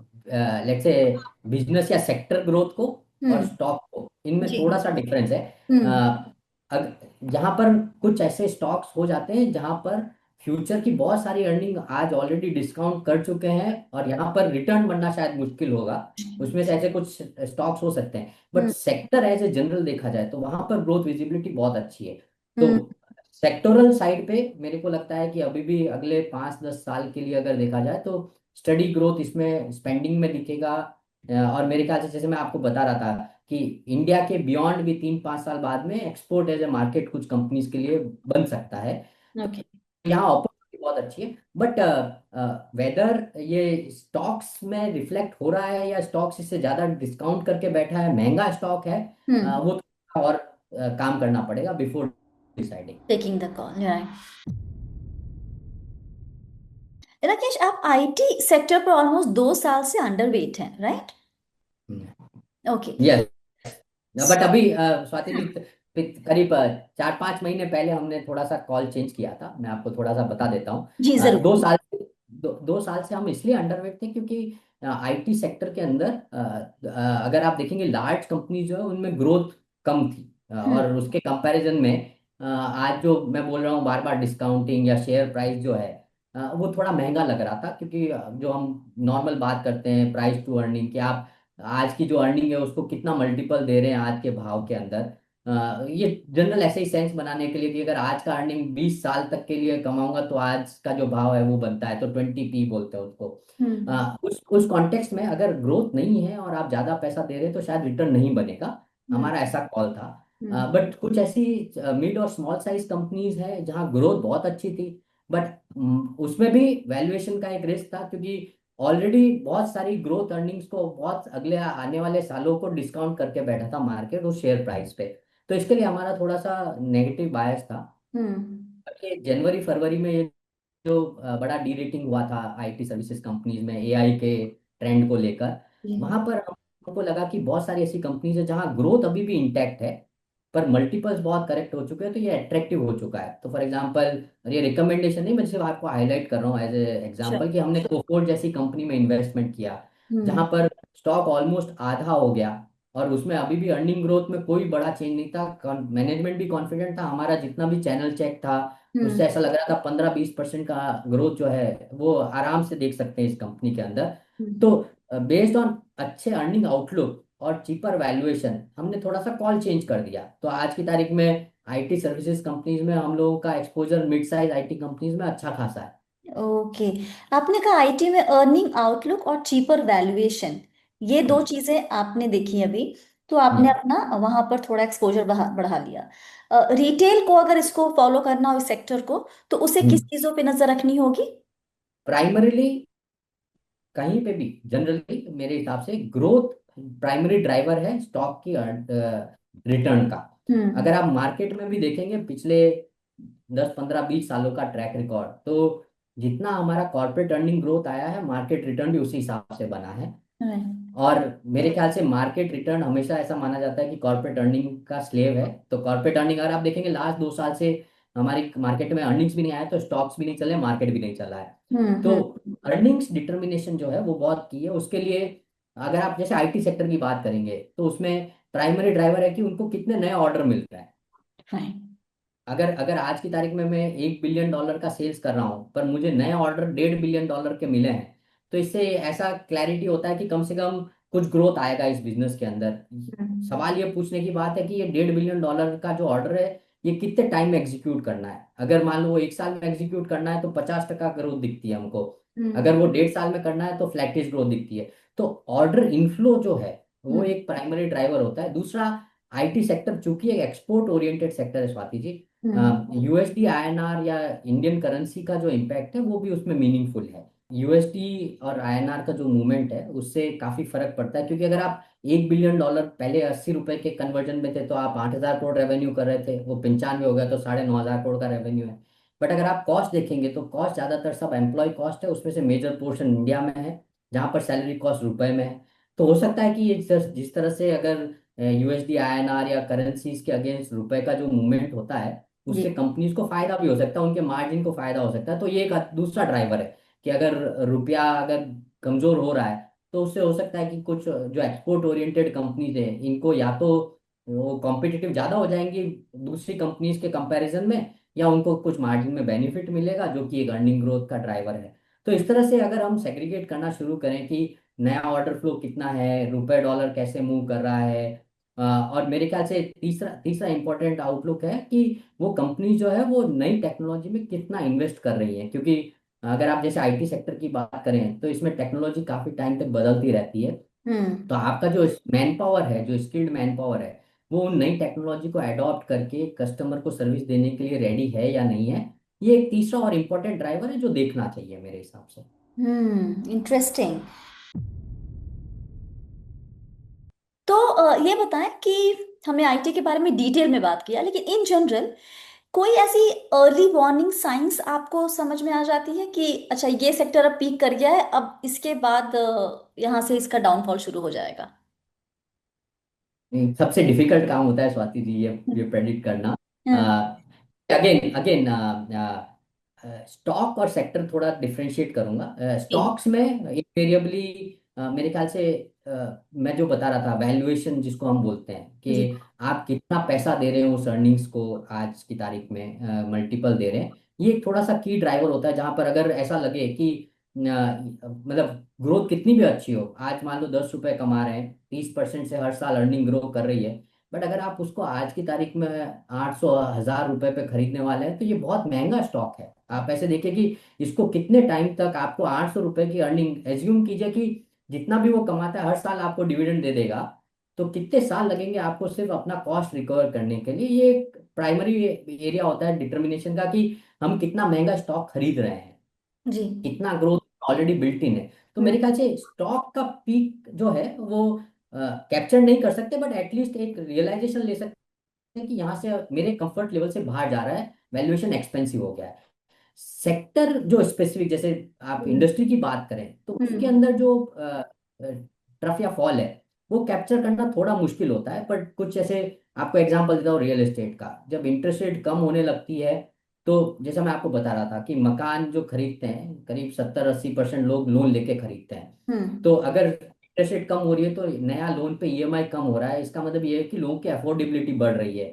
लेट्स से बिजनेस या सेक्टर ग्रोथ को और हम्म। स्टॉक को। इनमें जी। थोड़ा सा डिफरेंस है। हम्म। यहाँ पर कुछ ऐसे स्टॉक्स हो जाते हैं जहाँ पर फ्यूचर की बहुत सारी अर्निंग आज ऑलरेडी डिस्काउंट कर चुके हैं और यहाँ पर रिटर्न बनना शायद मुश्किल होगा। उसमें से ऐसे कुछ स्टॉक्स हो सकते हैं, but hmm. Sector as a general देखा जाए तो वहां पर ग्रोथ विजिबिलिटी बहुत अच्छी है। तो हम्म। सेक्टोरल साइड पे मेरे को लगता है कि अभी भी अगले 5-10 साल के लिए अगर देखा जाए तो स्टडी ग्रोथ इसमें स्पेंडिंग में दिखेगा। और मेरे ख्याल से जैसे मैं आपको बता रहा था कि इंडिया के बियॉन्ड भी 3-5 साल बाद में एक्सपोर्ट एज ए मार्केट कुछ कंपनीज के लिए बन सकता है। ओके। यहाँ अपॉर्चुनिटी बहुत अच्छी है, बट वेदर ये स्टॉक्स में रिफ्लेक्ट हो रहा है या स्टॉक्स इससे ज्यादा डिस्काउंट करके बैठा है, महंगा स्टॉक है, हम्म। वो थोड़ा और काम करना पड़ेगा before deciding. Taking the call, right. Rakesh, आप आईटी सेक्टर पर ऑलमोस्ट 2 साल से अंडरवेट हैं, राइट? ओके। यस, बट अभी स्वाति जी हाँ। करीब 4-5 महीने पहले हमने थोड़ा सा कॉल चेंज किया था। मैं आपको थोड़ा सा बता देता हूँ। जी जरूर। 2 साल से हम इसलिए अंडरवेट थे क्योंकि आईटी सेक्टर के अंदर अगर आप देखेंगे लार्ज कंपनी जो है उनमें ग्रोथ कम थी। हम्म। और उसके कंपैरिजन में आज जो मैं बोल रहा हूँ बार बार डिस्काउंटिंग या शेयर प्राइस जो है वो थोड़ा महंगा लग रहा था। क्योंकि जो हम नॉर्मल बात करते हैं प्राइस टू अर्निंग, कि आप आज की जो अर्निंग है उसको कितना मल्टीपल दे रहे हैं आज के भाव के अंदर। ये जनरल ऐसे ही सेंस बनाने के लिए कि अगर आज का अर्निंग 20 साल तक के लिए कमाऊंगा तो आज का जो भाव है वो बनता है, तो 20p बोलते हैं उसको। हम्म। उस कॉन्टेक्स्ट में अगर ग्रोथ नहीं है और आप ज्यादा पैसा दे रहे हैं तो शायद रिटर्न नहीं बनेगा। हम्म। हमारा ऐसा कॉल था। हम्म। बट कुछ ऐसी मिड और स्मॉल साइज कंपनीज है जहाँ ग्रोथ बहुत अच्छी थी, बट उसमें भी वैल्यूएशन का एक रिस्क था क्योंकि ऑलरेडी बहुत सारी ग्रोथ अर्निंग्स को बहुत अगले आने वाले सालों को डिस्काउंट करके बैठा था मार्केट उस शेयर प्राइस पे। तो इसके लिए हमारा थोड़ा सा नेगेटिव बायस था। हम्म। ये जनवरी फरवरी में ये जो बड़ा डी रेटिंग हुआ था आईटी सर्विसेज कंपनीज में एआई के ट्रेंड को लेकर, जी। वहां पर हमको लगा कि बहुत सारी ऐसी कंपनीज है जहां ग्रोथ अभी भी इंटैक्ट है पर मल्टीपल्स बहुत करेक्ट हो चुके हैं, तो ये अट्रैक्टिव हो चुका है। तो फॉर एग्जांपल, ये रिकमेंडेशन नहीं, मैं सिर्फ आपको हाईलाइट कर रहा हूँ एज ए श्योर। एग्जांपल, कि हमने कोफोर्ड जैसी कंपनी में इन्वेस्टमेंट किया जहां हम्म। पर स्टॉक ऑलमोस्ट आधा हो गया और उसमें अभी भी अर्निंग ग्रोथ में कोई बड़ा चेंज नहीं था। मैनेजमेंट भी कॉन्फिडेंट था, हमारा जितना भी चैनल चेक था हम्म। उससे ऐसा लग रहा था 15-20% का ग्रोथ जो है वो आराम से देख सकते हैं इस कंपनी के अंदर। हम्म। तो बेस्ड ऑन अच्छे अर्निंग आउटलुक और चीपर वैल्यूएशन हमने थोड़ा सा कॉल चेंज कर दिया। तो आज की तारीख में आईटी सर्विसेज कंपनीज में हम लोगों का exposure mid size IT companies में अच्छा खासा है। ओके। आपने कहा आईटी में अर्निंग आउटलुक और चीपर वैल्यूएशन, ये दो हम्म। चीजें आपने देखी अभी, तो आपने हम्म। अपना वहां पर थोड़ा एक्सपोजर बढ़ा लिया। रिटेल को अगर इसको फॉलो करना हो इस सेक्टर को, तो उसे किस हम्म। चीजों पे नजर रखनी होगी? प्राइमरीली कहीं पे भी जनरली मेरे हिसाब से ग्रोथ प्राइमरी ड्राइवर है स्टॉक की रिटर्न का। हम्म। अगर आप मार्केट में भी देखेंगे पिछले 10-15-20 सालों का ट्रैक रिकॉर्ड, तो जितना हमारा कॉर्पोरेट अर्निंग ग्रोथ आया है मार्केट रिटर्न भी उसी हिसाब से बना है। राइट। और मेरे ख्याल से मार्केट रिटर्न हमेशा ऐसा माना जाता है कि कॉर्पोरेट अर्निंग का स्लेव है। तो कॉर्पोरेट अर्निंग अगर आप देखेंगे लास्ट 2 साल से हमारी मार्केट में अर्निंग्स भी नहीं आया तो स्टॉक्स भी नहीं चले, मार्केट भी नहीं चला है। हम्म। तो अर्निंग्स डिटर्मिनेशन जो है वो बहुत की है उसके लिए। अगर आप जैसे आईटी सेक्टर की बात करेंगे तो उसमें प्राइमरी ड्राइवर है कि उनको कितने नए ऑर्डर मिल रहे हैं। राइट। अगर अगर आज की तारीख में मैं $1 बिलियन का सेल्स कर रहा हूँ पर मुझे नए ऑर्डर $1.5 बिलियन के मिले हैं, तो इससे ऐसा क्लैरिटी होता है कि कम से कम कुछ ग्रोथ आएगा इस बिजनेस के अंदर। हम्म। सवाल ये पूछने की बात है कि ये $1.5 बिलियन का जो ऑर्डर है ये कितने टाइम में एग्जीक्यूट करना है। अगर मान लो वो 1 साल में एग्जीक्यूट करना है तो 50% ग्रोथ दिखती है हमको। हम्म। अगर वो 1.5 साल में करना है तो फ्लैटिश ग्रोथ दिखती है। तो ऑर्डर इनफ्लो जो है वो हम्म। एक प्राइमरी ड्राइवर होता है। दूसरा, आईटी सेक्टर चूंकि एक एक्सपोर्ट ओरिएंटेड सेक्टर है स्वाति जी, हम्म। यूएसडी आईएनआर या इंडियन करेंसी का जो इम्पैक्ट है वो भी उसमें मीनिंगफुल है। यूएसडी और आईएनआर का जो मूवमेंट है उससे काफी फर्क पड़ता है, क्योंकि अगर आप $1 बिलियन पहले 80 रुपए के कन्वर्जन में थे तो आप 8,000 करोड़ रेवेन्यू कर रहे थे, वो 95 हो गया तो 9,500 करोड़ का रेवेन्यू है। बट अगर आप कॉस्ट देखेंगे तो कॉस्ट ज्यादातर सब एम्प्लॉय कॉस्ट है, उसमें से मेजर पोर्शन इंडिया में है, जहाँ पर सैलरी कॉस्ट रुपए में है। तो हो सकता है कि ये जिस तरह से अगर यूएसडी आईएनआर या करेंसीज के अगेंस्ट रुपए का जो मूवमेंट होता है जी। उससे कंपनीज को फायदा भी हो सकता है, उनके मार्जिन को फायदा हो सकता है। तो ये एक दूसरा ड्राइवर है कि अगर रुपया अगर कमजोर हो रहा है तो उससे हो सकता है कि कुछ जो एक्सपोर्ट ओरिएंटेड कंपनीज हैं इनको या तो वो कॉम्पिटिटिव ज्यादा हो जाएंगी दूसरी कंपनीज के कंपैरिजन में, या उनको कुछ मार्जिन में बेनिफिट मिलेगा जो कि एक अर्निंग ग्रोथ का ड्राइवर है। तो इस तरह से अगर हम सेग्रीगेट करना शुरू करें कि नया ऑर्डर फ्लो कितना है, रुपए डॉलर कैसे मूव कर रहा है, और मेरे ख्याल से तीसरा तीसरा इंपॉर्टेंट आउटलुक है कि वो कंपनी जो है वो नई टेक्नोलॉजी में कितना इन्वेस्ट कर रही है, क्योंकि अगर आप जैसे आईटी सेक्टर की बात करें तो इसमें टेक्नोलॉजी काफी टाइम तक बदलती रहती है। हम्म। तो आपका जो मैन पावर है, जो स्किल्ड मैन पावर है, वो उन नई टेक्नोलॉजी को अडॉप्ट करके कस्टमर को सर्विस देने के लिए रेडी है या नहीं है, ये एक तीसरा और इम्पोर्टेंट ड्राइवर है जो देखना चाहिए मेरे हिसाब से। इंटरेस्टिंग। तो ये बताएं कि हमने आईटी के बारे में डिटेल में बात किया, लेकिन इन जनरल कोई ऐसी अर्ली वार्निंग साइंस आपको समझ में आ जाती है कि अच्छा ये सेक्टर अब पीक कर गया है, अब इसके बाद यहाँ से इसका डाउनफॉल शुरू हो जाएगा? सबसे डिफिकल्ट काम होता है स्वाति जी ये प्रेडिक्ट करना। हम्म। अगेन अगेन स्टॉक और सेक्टर थोड़ा डिफरेंशिएट करूंगा। जी। स्टॉक्स में इनवेरिएबली मेरे ख्याल से मैं जो बता रहा था वैल्यूएशन जिसको हम बोलते हैं जी। कि आप कितना पैसा दे रहे हो उस अर्निंग्स को आज की तारीख में मल्टीपल दे रहे हैं, ये एक थोड़ा सा की ड्राइवर होता है। जहां पर अगर ऐसा लगे कि मतलब ग्रोथ कितनी भी अच्छी हो, आज मान लो ₹10 कमा रहे हैं, 30% से हर साल अर्निंग ग्रो कर रही है, बट अगर आप उसको आज की तारीख में 800 1000 रुपए पे खरीदने वाले हैं तो ये बहुत महंगा स्टॉक है। आप ऐसे देखिए कि इसको कितने टाइम तक आपको 800 रुपए की अर्निंग, एज्यूम कीजिए कि जितना भी वो कमाता है हर साल आपको डिविडेंड दे देगा, तो कितने साल लगेंगे आपको सिर्फ अपना कॉस्ट रिकवर करने के लिए। ये एक प्राइमरी एरिया होता है डिटर्मिनेशन का कि हम कितना महंगा स्टॉक खरीद रहे हैं, जी। कितना ग्रोथ ऑलरेडी बिल्ट इन है। तो मेरे हम्म। ख्याल से स्टॉक का पीक जो है वो कैप्चर नहीं कर सकते, बट एटलीस्ट एक रियलाइजेशन ले सकते हैं कि यहाँ से मेरे कंफर्ट लेवल से बाहर जा रहा है, वैल्यूएशन एक्सपेंसिव हो गया है। सेक्टर जो स्पेसिफिक, जैसे आप हम्म। इंडस्ट्री की बात करें तो उसके हम्म। अंदर जो ट्रफ या फॉल है वो कैप्चर करना थोड़ा मुश्किल होता है। बट कुछ जैसे आपको एग्जांपल देता हूँ रियल एस्टेट का, जब इंटरेस्ट रेट कम होने लगती है तो जैसा मैं आपको बता रहा था कि मकान जो खरीदते हैं करीब 70-80% लोग लोन लेके खरीदते हैं। हम्म। तो अगर इंटरेस्ट रेट कम हो रही है तो नया लोन पे ईएमआई कम हो रहा है, इसका मतलब ये है कि लोगों की अफोर्डेबिलिटी बढ़ रही है।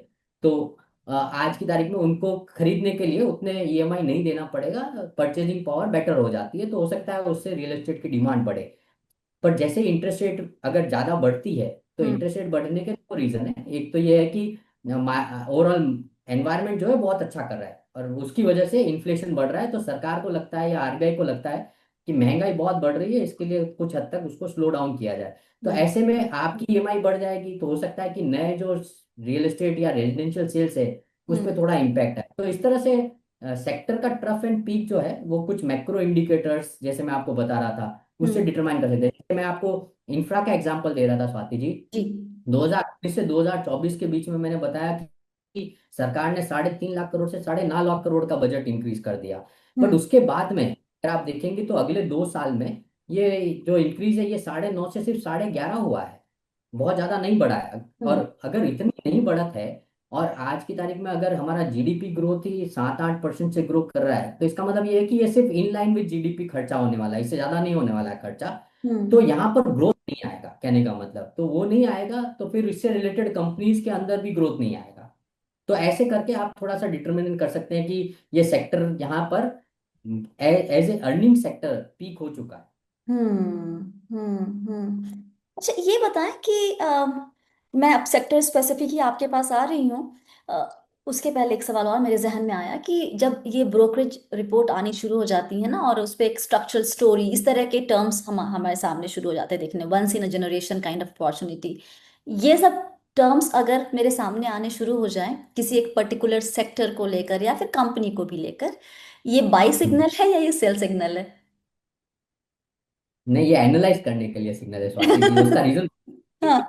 तो आज की तारीख में उनको खरीदने के लिए उतने ईएमआई नहीं देना पड़ेगा, परचेजिंग पावर बेटर हो जाती है, तो हो सकता है उससे रियल एस्टेट की डिमांड बढ़े। पर जैसे इंटरेस्ट रेट अगर ज्यादा बढ़ती है तो हम्म। इंटरेस्ट रेट बढ़ने के दो रीजन है। एक तो ये है कि ओवरऑल एनवायरनमेंट जो है बहुत अच्छा कर रहा है और उसकी वजह से इन्फ्लेशन बढ़ रहा है, तो सरकार को लगता है या आरबीआई को लगता है कि महंगाई बहुत बढ़ रही है, इसके लिए कुछ हद तक उसको स्लो डाउन किया जाए। तो हम्म। ऐसे में आपकी ईएमआई बढ़ जाएगी, तो हो सकता है कि नए जो रियल एस्टेट या रेजिडेंशियल सेल्स है उस पर हम्म। थोड़ा इम्पैक्ट है। तो इस तरह से सेक्टर का ट्रफ एंड पीक जो है वो कुछ मैक्रो इंडिकेटर्स जैसे मैं आपको बता रहा था उससे हम्म। डिटरमाइन कर सकते हैं। जैसे मैं आपको इंफ्रा का एग्जांपल दे रहा था स्वाति जी, जी। 2019 से 2024 के बीच में मैंने बताया कि सरकार ने 3.5 लाख करोड़ से 9.5 लाख करोड़ का बजट इंक्रीज कर दिया। बट हम्म। उसके बाद में अगर आप देखेंगे तो अगले 2 साल में ये जो इंक्रीज है ये 9.5 से सिर्फ 11.5 हुआ है, बहुत ज्यादा नहीं बढ़ा है। और हम्म। अगर इतनी नहीं बढ़त है और आज की तारीख में अगर हमारा जीडीपी ग्रोथ ही 7-8% से ग्रो कर रहा है, तो इसका मतलब ये है कि ये सिर्फ इन लाइन विद जीडीपी खर्चा होने वाला है, इससे ज्यादा नहीं होने वाला है खर्चा। तो हम्म। यहाँ पर ग्रोथ नहीं आएगा, कहने का मतलब तो वो नहीं आएगा, तो फिर इससे रिलेटेड कंपनीज के अंदर भी ग्रोथ नहीं आएगा। तो ऐसे करके आप थोड़ा सा डिटरमिन कर सकते हैं कि ये सेक्टर यहाँ पर as a earning sector peak हो चुका है। अच्छा ये बताएं कि मैं अब सेक्टर स्पेसिफिक ही आपके पास आ रही हूँ। उसके पहले एक सवाल और मेरे जहन में आया कि जब ये ब्रोकरेज रिपोर्ट आनी शुरू हो जाती है ना, और उस पे एक स्ट्रक्चरल स्टोरी इस तरह के टर्म्स हम हमारे सामने शुरू हो जाते हैं देखने, once in a generation kind of opportunity, ये सब टर्म्स अगर मेरे सामने आने शुरू हो जाएं किसी एक पर्टिकुलर सेक्टर को लेकर या फिर कंपनी को भी लेकर, ये बाई हम्म। सिग्नल है या ये सेल सिग्नल है? नहीं, ये एनालाइज करने के लिए सिग्नल है स्वाति जी। उसका रीजन हाँ।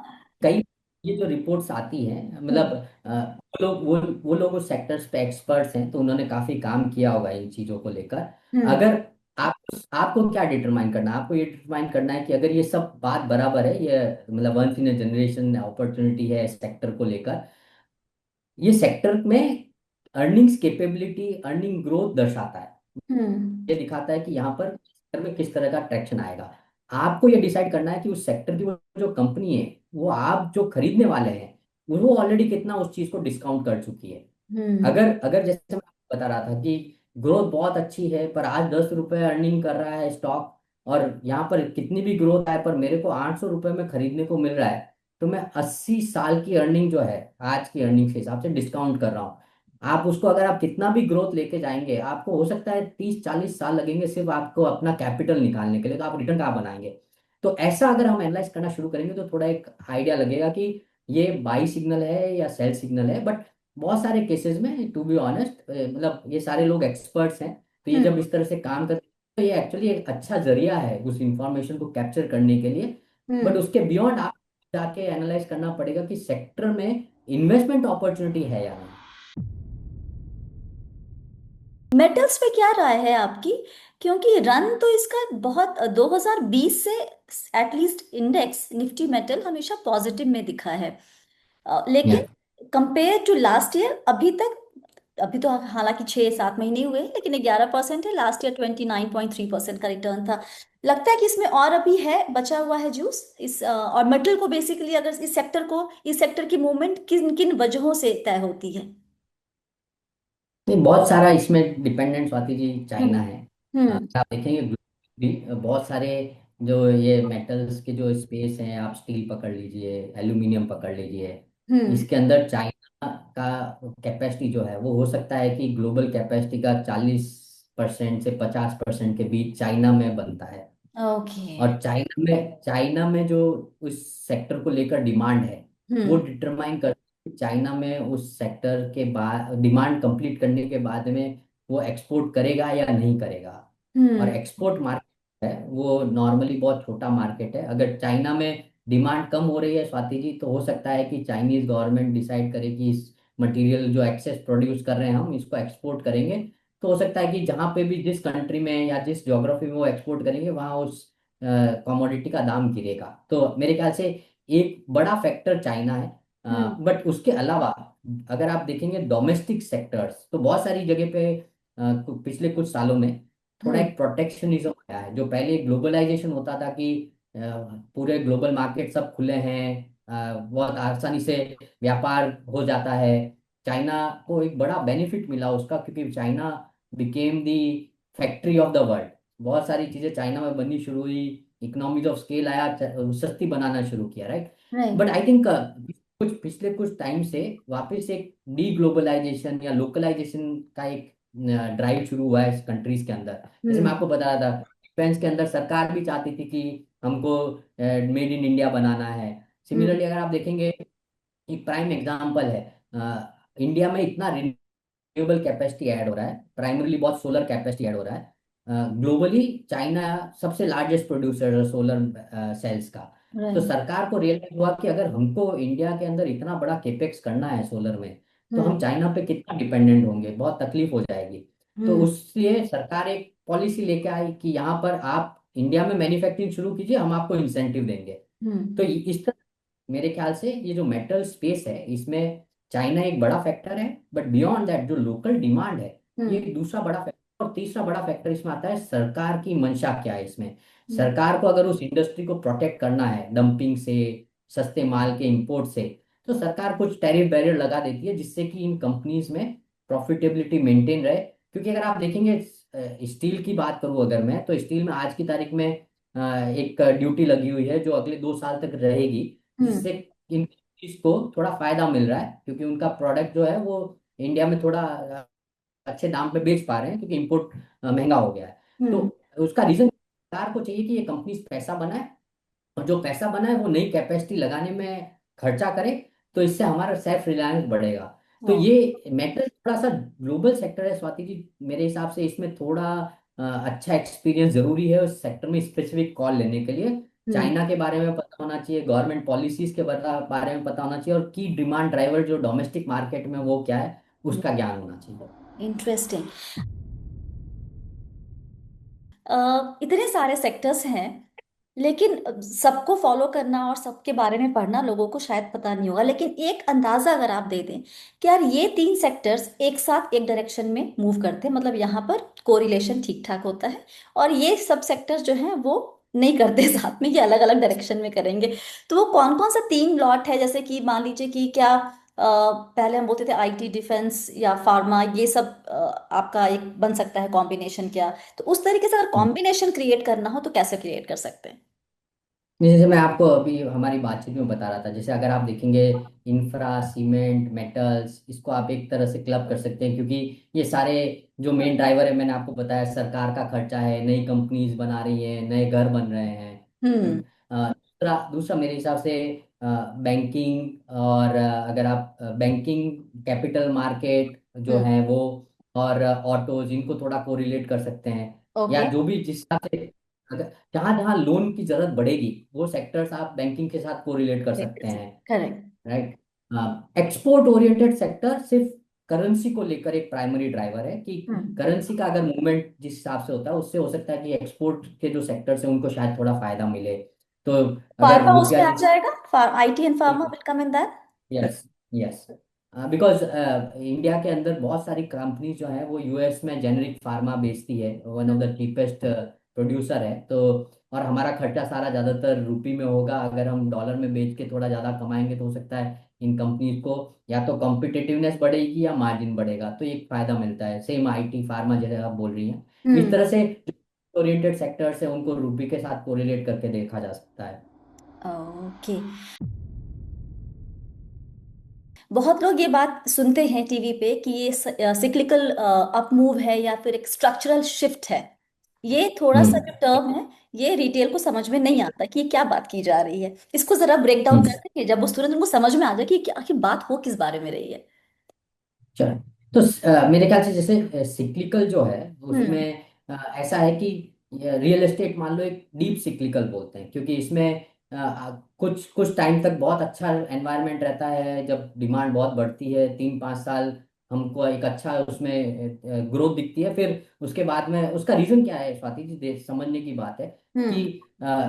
कई, ये जो रिपोर्ट्स आती हैं मतलब हम्म। वो लोग उस सेक्टर्स पे एक्सपर्ट्स हैं, तो उन्होंने काफी काम किया होगा इन चीजों को लेकर। हम्म। अगर आप आपको क्या डिटरमाइन करना है, आपको ये डिटरमाइन करना है कि अगर ये सब बात बराबर है, ये मतलब once in a generation opportunity है सेक्टर को लेकर, ये सेक्टर में अर्निंग्स कैपेबिलिटी, अर्निंग ग्रोथ दर्शाता है, हम्म। ये दिखाता है कि यहाँ पर सेक्टर में किस तरह का ट्रैक्शन आएगा। आपको ये डिसाइड करना है कि उस सेक्टर की वो जो कंपनी है, वो आप जो खरीदने वाले हैं, वो ऑलरेडी कितना उस चीज को डिस्काउंट कर चुकी है। हम्म। अगर अगर जैसे मैं आपको बता रहा था कि ग्रोथ बहुत अच्छी है, पर आज 10 रुपए अर्निंग कर रहा है स्टॉक, और यहाँ पर कितनी भी ग्रोथ आए पर मेरे को 800 रुपये में खरीदने को मिल रहा है, तो मैं 80 साल की अर्निंग जो है आज की अर्निंग के हिसाब से डिस्काउंट कर रहा हूँ। आप उसको अगर आप कितना भी ग्रोथ लेके जाएंगे, आपको हो सकता है 30-40 साल लगेंगे सिर्फ आपको अपना कैपिटल निकालने के लिए, तो आप रिटर्न कहाँ बनाएंगे। तो ऐसा अगर हम एनालाइज करना शुरू करेंगे तो थोड़ा एक आइडिया लगेगा कि ये बाई सिग्नल है या सेल सिग्नल है। बट बहुत सारे केसेस में टू बी ऑनेस्ट, मतलब ये सारे लोग एक्सपर्ट्स हैं, तो ये जब हम्म। इस तरह से काम करते हैं तो ये एक्चुअली एक अच्छा जरिया है उस इंफॉर्मेशन को कैप्चर करने के लिए। बट हम्म। उसके बियॉन्ड आप जाके एनालाइज करना पड़ेगा कि सेक्टर में इन्वेस्टमेंट अपॉर्चुनिटी है या नहीं। मेटल्स पे क्या राय है आपकी? क्योंकि रन तो इसका बहुत 2020 से एटलीस्ट इंडेक्स निफ्टी मेटल हमेशा पॉजिटिव में दिखा है। या लेकिन कंपेयर टू लास्ट ईयर अभी तक, अभी तो हालांकि 6-7 महीने हुए हैं, लेकिन 11% है। लास्ट ईयर 29.3% का रिटर्न था। लगता है कि इसमें और अभी है, बचा हुआ है जूस इस और मेटल को बेसिकली अगर इस सेक्टर की मूवमेंट किन किन वजहों से तय होती है? नहीं, बहुत सारा इसमें डिपेंडेंट स्वाति जी चाइना हम्म। है। हम्म। आप देखेंगे globally बहुत सारे जो ये मेटल्स के जो स्पेस हैं, आप स्टील पकड़ लीजिए, एल्यूमिनियम पकड़ लीजिए, हम्म। इसके अंदर चाइना का कैपेसिटी जो है वो हो सकता है कि ग्लोबल कैपेसिटी का 40% से 50% के बीच चाइना में बनता है। ओके। और चाइना में जो उस सेक्टर को लेकर डिमांड है, वो हम्म। डिटरमाइन करती है कि चाइना में उस सेक्टर के बाद डिमांड कंप्लीट करने के बाद में वो एक्सपोर्ट करेगा या नहीं करेगा। और हम्म। एक्सपोर्ट मार्केट है वो नॉर्मली बहुत छोटा मार्केट है। अगर चाइना में डिमांड कम हो रही है स्वाति जी, तो हो सकता है कि चाइनीज गवर्नमेंट डिसाइड करे कि इस मटेरियल जो एक्सेस प्रोड्यूस कर रहे हैं हम इसको एक्सपोर्ट करेंगे। तो हो सकता है कि जहाँ पे भी जिस कंट्री में या जिस ज्योग्राफी में वो एक्सपोर्ट करेंगे, वहाँ उस कमोडिटी का दाम गिरेगा। तो मेरे ख्याल से एक बड़ा फैक्टर चाइना है। हम्म। बट उसके अलावा अगर आप देखेंगे डोमेस्टिक सेक्टर्स, तो बहुत सारी जगह पे पिछले कुछ सालों में थोड़ा हम्म। एक प्रोटेक्शनिज्म आया है। जो पहले ग्लोबलाइजेशन होता था कि अ, पूरे ग्लोबल मार्केट सब खुले हैं, बहुत आसानी से व्यापार हो जाता है। चाइना को एक बड़ा बेनिफिट मिला उसका, क्योंकि China became the factory of the world. बहुत सारी चीजें चाइना में बननी शुरू हुई, इकोनॉमीज ऑफ स्केल आया, सस्ती बनाना शुरू किया, right. But right. I think पिछले कुछ टाइम से वापस एक डी ग्लोबलाइजेशन या लोकलाइजेशन का एक ड्राइव शुरू हुआ है इस कंट्रीज के अंदर। जैसे मैं हम्म। आपको बता रहा था, डिफेंस के अंदर सरकार भी चाहती थी कि हमको मेड इन इंडिया बनाना है। हम्म। सिमिलरली अगर आप देखेंगे, एक प्राइम एग्जांपल है, इंडिया में इतना रिन्यूएबल कैपेसिटी ऐड हो रहा है, प्राइमरली बहुत सोलर कैपेसिटी ऐड हो रहा है। ग्लोबली चाइना सबसे लार्जेस्ट प्रोड्यूसर है सोलर सेल्स का। तो राइट। सरकार को रियलाइज हुआ कि अगर हमको इंडिया के अंदर इतना बड़ा केपेक्स करना है सोलर में, तो हम हम्म। चाइना पे कितना डिपेंडेंट होंगे, बहुत तकलीफ हो जाएगी। तो हम्म। उसलिए सरकार एक पॉलिसी लेके आई कि यहाँ पर आप इंडिया में मैन्युफैक्चरिंग शुरू कीजिए, हम आपको इंसेंटिव देंगे। हम्म। तो इस तरह मेरे ख्याल से ये जो मेटल स्पेस है, इसमें चाइना एक बड़ा फैक्टर है। बट बियॉन्ड दैट जो लोकल डिमांड है, ये हम्म। एक दूसरा बड़ा फैक्टर। और तीसरा बड़ा फैक्टर इसमें आता है सरकार की मंशा क्या है इसमें। हम्म। सरकार को अगर उस इंडस्ट्री को प्रोटेक्ट करना है डंपिंग से, सस्ते माल के इंपोर्ट से, तो सरकार कुछ टैरिफ बैरियर लगा देती है, जिससे कि इन कंपनीज में प्रॉफिटेबिलिटी मेंटेन रहे। क्योंकि अगर आप देखेंगे, स्टील की बात करूं अगर मैं, तो स्टील में आज की तारीख में एक ड्यूटी लगी हुई है जो अगले 2 साल तक रहेगी, हम्म। जिससे इन कंपनीज को थोड़ा फायदा मिल रहा है, क्योंकि उनका प्रोडक्ट जो है वो इंडिया में थोड़ा अच्छे दाम पे बेच पा रहे हैं, क्योंकि इंपोर्ट महंगा हो गया है। तो हम्म। उसका रीजन सरकार को चाहिए कि ये कंपनीज पैसा बनाए, और जो पैसा बना है वो नई कैपेसिटी लगाने में खर्चा करे, तो इससे हमारा सेल्फ रिलायंस बढ़ेगा। तो हाँ। ये मेटल थोड़ा सा ग्लोबल सेक्टर है स्वाति जी, मेरे हिसाब से इसमें थोड़ा अच्छा एक्सपीरियंस जरूरी है उस सेक्टर में स्पेसिफिक कॉल लेने के लिए। हम्म। चाइना के बारे में पता होना चाहिए, गवर्नमेंट पॉलिसीज के बारे में पता होना चाहिए, और की डिमांड ड्राइवर जो डोमेस्टिक मार्केट में वो क्या है उसका ज्ञान होना चाहिए। इंटरेस्टिंग। इतने सारे सेक्टर्स हैं, लेकिन सबको फॉलो करना और सबके बारे में पढ़ना लोगों को शायद पता नहीं होगा, लेकिन एक अंदाजा अगर आप दे दें कि यार ये तीन सेक्टर्स एक साथ एक डायरेक्शन में मूव करते हैं, मतलब यहाँ पर कोरिलेशन ठीक ठाक होता है, और ये सब सेक्टर्स जो हैं वो नहीं करते साथ में, ये अलग अलग डायरेक्शन में करेंगे, तो वो कौन कौन सा तीन लॉट है? जैसे कि मान लीजिए कि क्या पहले हम बोलते थे आईटी, डिफेंस या फार्मा, ये सब आपका एक बन सकता है कॉम्बिनेशन क्या? तो उस तरीके से अगर कॉम्बिनेशन क्रिएट करना हो तो कैसे क्रिएट कर सकते हैं? जैसे मैं आपको अभी हमारी बातचीत में बता रहा था, जैसे अगर आप देखेंगे इंफ्रा, सीमेंट, मेटल्स, इसको आप एक तरह से क्लब कर सकते हैं, क्योंकि ये सारे जो मेन ड्राइवर है, मैंने आपको बताया, सरकार का खर्चा है, नई कंपनीज बना रही हैं, नए घर बन रहे हैं। हम्म। दूसरा दूसरा मेरे हिसाब से बैंकिंग, और अगर आप बैंकिंग, कैपिटल मार्केट जो हम्म। है वो, और ऑटोज, इनको थोड़ा कोरिलेट कर सकते हैं। या ओके। जो भी जिस हिसाब से अगर जहाँ जहाँ लोन की जरूरत बढ़ेगी वो सेक्टर्स आप बैंकिंग के साथ कोरिलेट कर सकते हैं। Correct. Right. Export oriented sector सिर्फ करेंसी को लेकर एक प्राइमरी ड्राइवर है, कि हम्म। करेंसी का अगर मूवमेंट जिस हिसाब से होता है उससे हो सकता है कि एक्सपोर्ट के जो सेक्टर्स हैं उनको शायद थोड़ा फायदा मिले। तो अगर फार्मा रुपया उसमें आ जिस जाएगा, IT and pharma will come in that. Yes, yes, because India के अंदर बहुत सारी कंपनी जो है वो यूएस में जेनरिक फार्मा बेचती है, one of the cheapest producer है। तो और हमारा खर्चा सारा ज़्यादातर रुपी में होगा, अगर हम डॉलर में बेच के थोड़ा ज़्यादा कमाएंगे तो हो सकता है इन कंपनीज को या तो कॉम्पिटिटिवनेस बढ़ेगी या मार्जिन बढ़ेगा, तो एक फायदा मिलता है। सेम आईटी फार्मा जैसे आप बोल रही हैं, इस हम्म। तरह से ओरिएंटेड सेक्टर्स है उनको रुपी के साथ कोरिलेट करके देखा जा सकता है। ओके। बहुत लोग ये बात सुनते हैं टीवी पे कि ये सिक्लिकल अप मूव है या फिर एक स्ट्रक्चरल शिफ्ट है। ये थोड़ा सा जो हम्म। टर्म है, ये रिटेल को समझ में नहीं आता कि ये क्या बात की जा रही है। इसको जरा ब्रेक डाउन हम्म। कर देंगे, जब उस तुरंत उनको समझ में आ जाए कि क्या आखिर बात हो किस बारे में रही है। चलो, तो मेरे ख्याल से जैसे सिक्लिकल जो है हम्म। उसमें ऐसा है कि रियल एस्टेट मान लो एक डीप सिक्लिकल बोलते हैं, क्योंकि इसमें कुछ कुछ टाइम तक बहुत अच्छा एनवायरनमेंट रहता है, जब डिमांड बहुत बढ़ती है 3-5 साल हमको एक अच्छा उसमें ग्रोथ दिखती है। फिर उसके बाद में उसका रीजन क्या है स्वाति जी, समझने की बात है कि हम्म।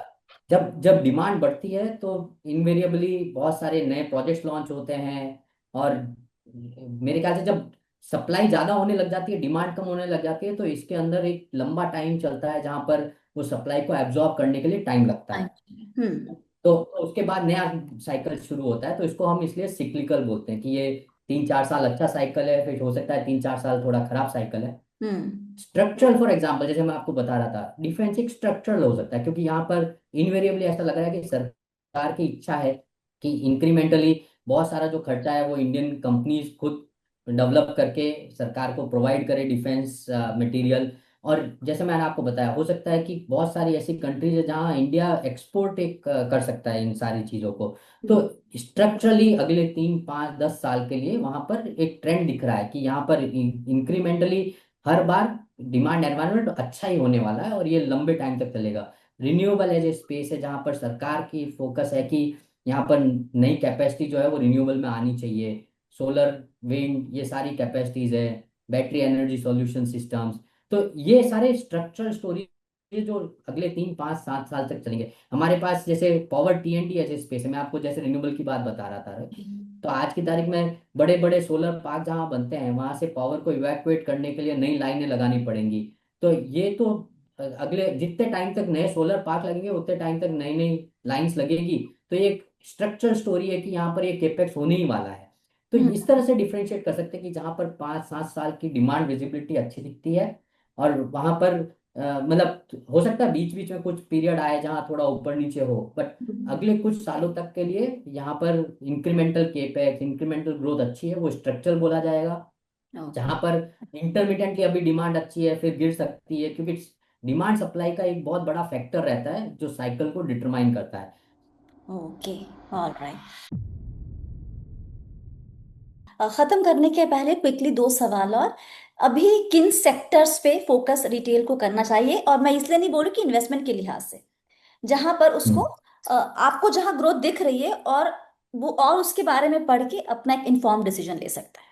जब जब डिमांड बढ़ती है तो इनवेरिएबली बहुत सारे नए प्रोजेक्ट्स लॉन्च होते हैं, और मेरे ख्याल से जब सप्लाई ज्यादा होने लग जाती है, डिमांड कम होने लग जाती है, तो इसके अंदर एक लंबा टाइम चलता है जहां पर वो सप्लाई को एब्जॉर्ब करने के लिए टाइम लगता है। हम्म। तो उसके बाद नया साइकिल शुरू होता है, तो इसको हम इसलिए सिक्लिकल बोलते हैं कि ये 3-4 साल अच्छा साइकिल है, फिर हो सकता है 3-4 साल थोड़ा खराब साइकिल है। हम्म। स्ट्रक्चरल फॉर एग्जांपल जैसे मैं आपको बता रहा था, डिफेंस एक स्ट्रक्चरल हो सकता है, क्योंकि यहाँ पर इनवेरिएबली ऐसा लग रहा है कि सरकार की इच्छा है कि इंक्रीमेंटली बहुत सारा जो खर्चा है वो इंडियन कंपनीज खुद डेवलप करके सरकार को प्रोवाइड करे, डिफेंस मटेरियल। और जैसे मैंने आपको बताया, हो सकता है कि बहुत सारी ऐसी कंट्रीज है जहां इंडिया एक्सपोर्ट एक कर सकता है इन सारी चीज़ों को। तो स्ट्रक्चरली अगले 3-5-10 साल के लिए वहां पर एक ट्रेंड दिख रहा है कि यहाँ पर इंक्रीमेंटली हर बार डिमांड एनवायरनमेंट अच्छा ही होने वाला है, और ये लंबे टाइम तक चलेगा। रिन्यूएबल एज ए स्पेस है जहां पर सरकार की फोकस है कि यहाँ पर नई कैपेसिटी जो है वो रिन्यूएबल में आनी चाहिए। सोलर, विंड, ये सारी कैपेसिटीज है, बैटरी एनर्जी सॉल्यूशन सिस्टम्स। तो ये सारे स्ट्रक्चरल स्टोरी ये जो अगले 3-5-7 साल तक चलेंगे। हमारे पास जैसे पावर टीएनडी एज ए स्पेस है, मैं आपको जैसे रिन्यूएबल की बात बता रहा था। तो आज की तारीख में बड़े बड़े सोलर पार्क जहाँ बनते हैं वहां से पावर को इवैक्यूएट करने के लिए नई लाइनें लगानी पड़ेंगी। तो ये तो अगले जितने टाइम तक नए सोलर पार्क लगेंगे उतने टाइम तक नई नई लाइंस लगेगी। तो ये एक स्ट्रक्चर स्टोरी है कि यहाँ पर ये केपेक्स होने ही वाला है। तो हम्म। इस तरह से डिफ्रेंशिएट कर सकते हैं कि जहाँ पर 5-7 साल की डिमांड विजिबिलिटी अच्छी दिखती है, और वहां पर मतलब हो सकता है बीच बीच में कुछ पीरियड आए जहाँ थोड़ा ऊपर नीचे हो, बट अगले कुछ सालों तक के लिए यहाँ पर इंक्रीमेंटल केपेक्स, इंक्रीमेंटल ग्रोथ अच्छी है, वो स्ट्रक्चर बोला जाएगा। ओके। जहाँ पर इंटरमीडिएटली अभी डिमांड अच्छी है फिर गिर सकती है, क्योंकि डिमांड सप्लाई का एक बहुत बड़ा फैक्टर रहता है जो साइकिल को डिटरमाइन करता है। ओके। All right. खत्म करने के पहले क्विकली दो सवाल और, अभी किन सेक्टर्स पे फोकस रिटेल को करना चाहिए, और मैं इसलिए नहीं बोल रही कि इन्वेस्टमेंट के लिहाज से, जहां पर उसको हम्म। आपको जहां ग्रोथ दिख रही है और वो और उसके बारे में पढ़ के अपना एक इन्फॉर्म डिसीजन ले सकता है।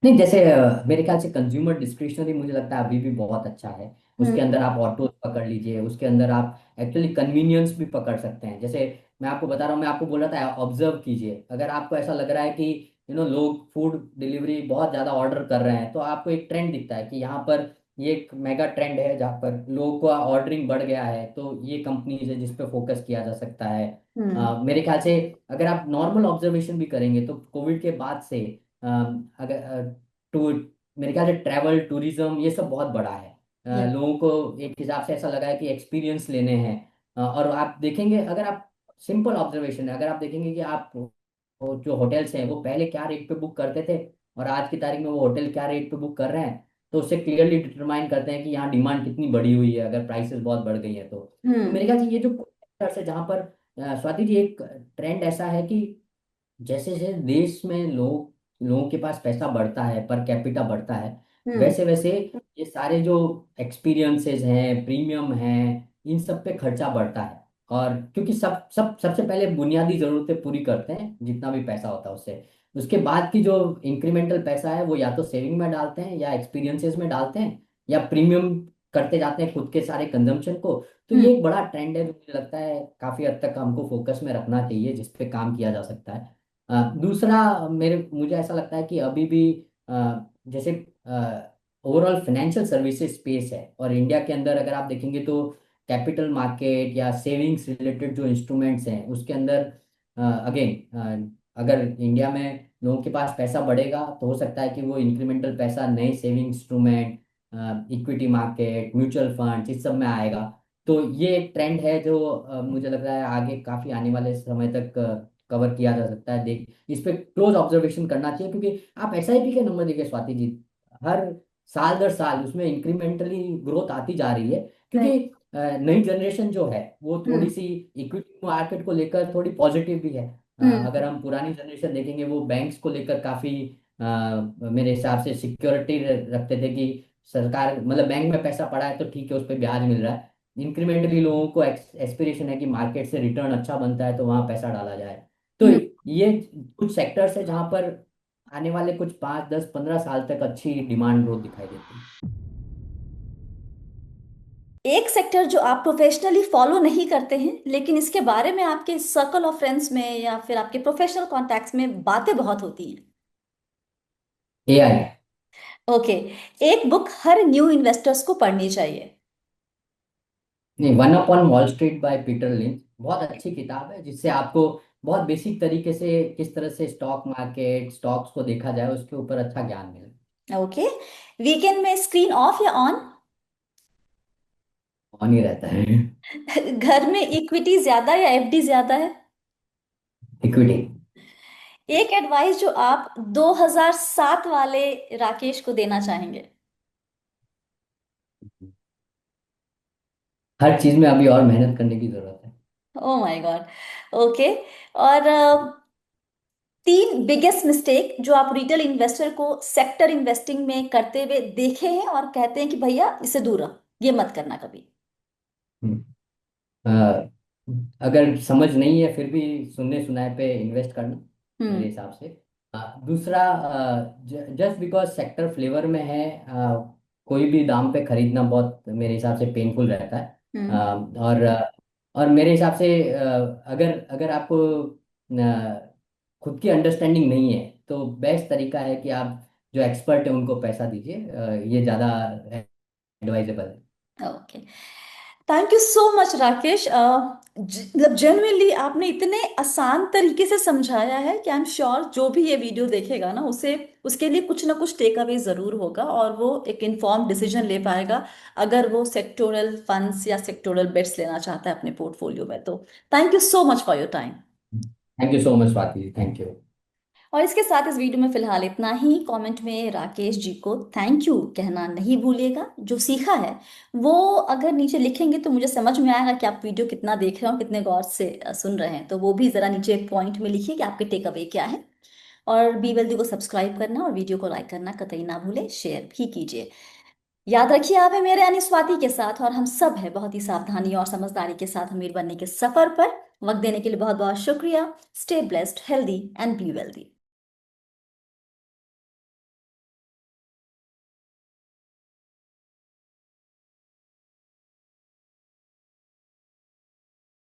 नहीं, जैसे मेरे ख्याल से कंज्यूमर डिस्क्रिशनरी मुझे लगता है अभी भी बहुत अच्छा है। उसके हम्म। अंदर आप ऑटो पकड़ लीजिए, उसके अंदर आप एक्चुअली कन्वीनियंस भी पकड़ सकते हैं। जैसे मैं आपको बता रहा हूँ, मैं आपको बोल रहा था ऑब्जर्व कीजिए, अगर आपको ऐसा लग रहा है कि लोग फूड डिलीवरी बहुत ज़्यादा ऑर्डर कर रहे हैं, तो आपको एक ट्रेंड दिखता है कि यहाँ पर ये एक मेगा ट्रेंड है जहाँ पर लोगों का ऑर्डरिंग बढ़ गया है, तो ये कंपनीज है जिस पे फोकस किया जा सकता है। हम्म। मेरे ख्याल से अगर आप नॉर्मल ऑब्जर्वेशन भी करेंगे तो कोविड के बाद से अगर टूर मेरे ख्याल से ट्रैवल टूरिज्म ये सब बहुत बड़ा है। या। लोगों को एक हिसाब से ऐसा लगा है कि एक्सपीरियंस लेने हैं। और आप देखेंगे, अगर आप सिंपल ऑब्जर्वेशन है, अगर आप देखेंगे कि आप वो जो होटल्स हैं वो पहले क्या रेट पे बुक करते थे और आज की तारीख में वो होटल क्या रेट पे बुक कर रहे हैं, तो उससे क्लियरली डिटरमाइन करते हैं कि यहाँ डिमांड कितनी बढ़ी हुई है, अगर प्राइसेस बहुत बढ़ गई है तो हम्म। मेरे ख्याल से ये जो sectors है जहाँ पर स्वाति जी, एक ट्रेंड ऐसा है कि जैसे जैसे देश में लोगों के पास पैसा बढ़ता है, पर कैपिटा बढ़ता है, हम्म। वैसे वैसे ये सारे जो एक्सपीरियंसेस हैं, प्रीमियम हैं, इन सब पे खर्चा बढ़ता है। और क्योंकि सब सब सबसे पहले बुनियादी जरूरतें पूरी करते हैं जितना भी पैसा होता है उससे, उसके बाद की जो इंक्रीमेंटल पैसा है वो या तो सेविंग में डालते हैं या एक्सपीरियंसेस में डालते हैं या प्रीमियम करते जाते हैं खुद के सारे कंजम्पशन को। तो हम्म। ये एक बड़ा ट्रेंड है जो मुझे लगता है काफी हद तक हमको फोकस में रखना चाहिए, जिस पे काम किया जा सकता है। दूसरा, मेरे मुझे ऐसा लगता है कि अभी भी जैसे ओवरऑल फाइनेंशियल सर्विसेज स्पेस है, और इंडिया के अंदर अगर आप देखेंगे तो कैपिटल मार्केट या सेविंग्स रिलेटेड जो इंस्ट्रूमेंट्स हैं उसके अंदर अगेन अगर इंडिया में लोगों के पास पैसा बढ़ेगा तो हो सकता है कि वो इंक्रीमेंटल पैसा नए saving instrument, equity market, mutual fund, इस सब में आएगा। तो ये एक ट्रेंड है जो मुझे लग रहा है आगे काफी आने वाले समय तक कवर किया जा सकता है। देख, इस पे क्लोज ऑब्जर्वेशन करना चाहिए, क्योंकि आप एसआईपी के नंबर देखिए स्वाति जी, हर साल दर साल उसमें इंक्रीमेंटली ग्रोथ आती जा रही है, क्योंकि राइट। नई जनरेशन जो है वो थोड़ी हम्म। सी इक्विटी मार्केट को लेकर थोड़ी पॉजिटिव भी है। हम्म। अगर हम पुरानी जनरेशन देखेंगे वो बैंक्स को लेकर काफी मेरे हिसाब से सिक्योरिटी रखते थे कि सरकार मतलब बैंक में पैसा पड़ा है तो ठीक है, उस पर ब्याज मिल रहा है। इंक्रीमेंट भी लोगों को एस्पिरेशन है कि मार्केट से रिटर्न अच्छा बनता है तो वहां पैसा डाला जाए। तो हम्म। ये कुछ सेक्टर्स है जहां पर आने वाले कुछ 5 10 15 साल तक अच्छी डिमांड ग्रोथ दिखाई देती है। एक सेक्टर जो आप प्रोफेशनली फॉलो नहीं करते हैं लेकिन इसके बारे में आपके सर्कल ऑफ फ्रेंड्स में या फिर आपके प्रोफेशनल कॉन्टैक्ट्स में बातें बहुत होती हैं। एआई। ओके। एक बुक हर न्यू इन्वेस्टर्स को पढ़नी चाहिए। नहीं, one upon wall street by Peter lynch बहुत अच्छी किताब है, जिससे आपको बहुत बेसिक तरीके से किस तरह से स्टॉक मार्केट, स्टॉक्स को देखा जाए, उसके ऊपर अच्छा ज्ञान मिले। ओके। वीकेंड में स्क्रीन ऑफ या ऑन? ऑन ही रहता है। घर में इक्विटी ज्यादा या एफडी ज्यादा है? इक्विटी। एक एडवाइस जो आप 2007 वाले राकेश को देना चाहेंगे। हर चीज में अभी और मेहनत करने की जरूरत है। Oh my God. ओके। और तीन बिगेस्ट मिस्टेक जो आप रिटेल इन्वेस्टर को सेक्टर इन्वेस्टिंग में करते हुए देखे हैं और कहते हैं कि भैया इससे दूर रहो, ये मत करना कभी। हम्म। अ, अगर समझ नहीं है फिर भी सुनने सुनाए पे इन्वेस्ट करना, मेरे हम्म। हिसाब से। दूसरा, जस्ट बिकॉज सेक्टर फ्लेवर में है, कोई भी दाम पे खरीदना बहुत मेरे हिसाब से पेनफुल रहता है। हम्म। और मेरे हिसाब से अगर अगर आपको खुद की अंडरस्टैंडिंग नहीं है तो बेस्ट तरीका है कि आप जो एक्सपर्ट है उनको पैसा दीजिए, ये ज़्यादा एडवाइजेबल है। Okay. Thank you so much Rakesh. मतलब जेन्युइनली आपने इतने आसान तरीके से समझाया है कि आई एम श्योर जो भी ये वीडियो देखेगा ना उसे उसके लिए कुछ ना कुछ टेक अवे जरूर होगा और वो एक इन्फॉर्म डिसीजन ले पाएगा अगर वो सेक्टोरल फंड्स या सेक्टोरल बेट्स लेना चाहता है अपने पोर्टफोलियो में। तो thank you so much for your time. Thank you so much Swati ji, thank you. और इसके साथ इस वीडियो में फिलहाल इतना ही। कमेंट में राकेश जी को थैंक यू कहना नहीं भूलिएगा। जो सीखा है वो अगर नीचे लिखेंगे तो मुझे समझ में आएगा कि आप वीडियो कितना देख रहे हो, कितने गौर से सुन रहे हैं। तो वो भी जरा नीचे पॉइंट में लिखिए कि आपके टेक अवे क्या है। और बी वेल्दी को सब्सक्राइब करना और वीडियो को लाइक करना कतई ना भूले, शेयर भी कीजिए। याद रखिए, आप है मेरे यानी स्वाति के साथ, और हम सब है बहुत ही सावधानी और समझदारी के साथ अमीर बनने के सफर पर। वक्त देने के लिए बहुत बहुत शुक्रिया। Stay blessed, healthy and be wealthy.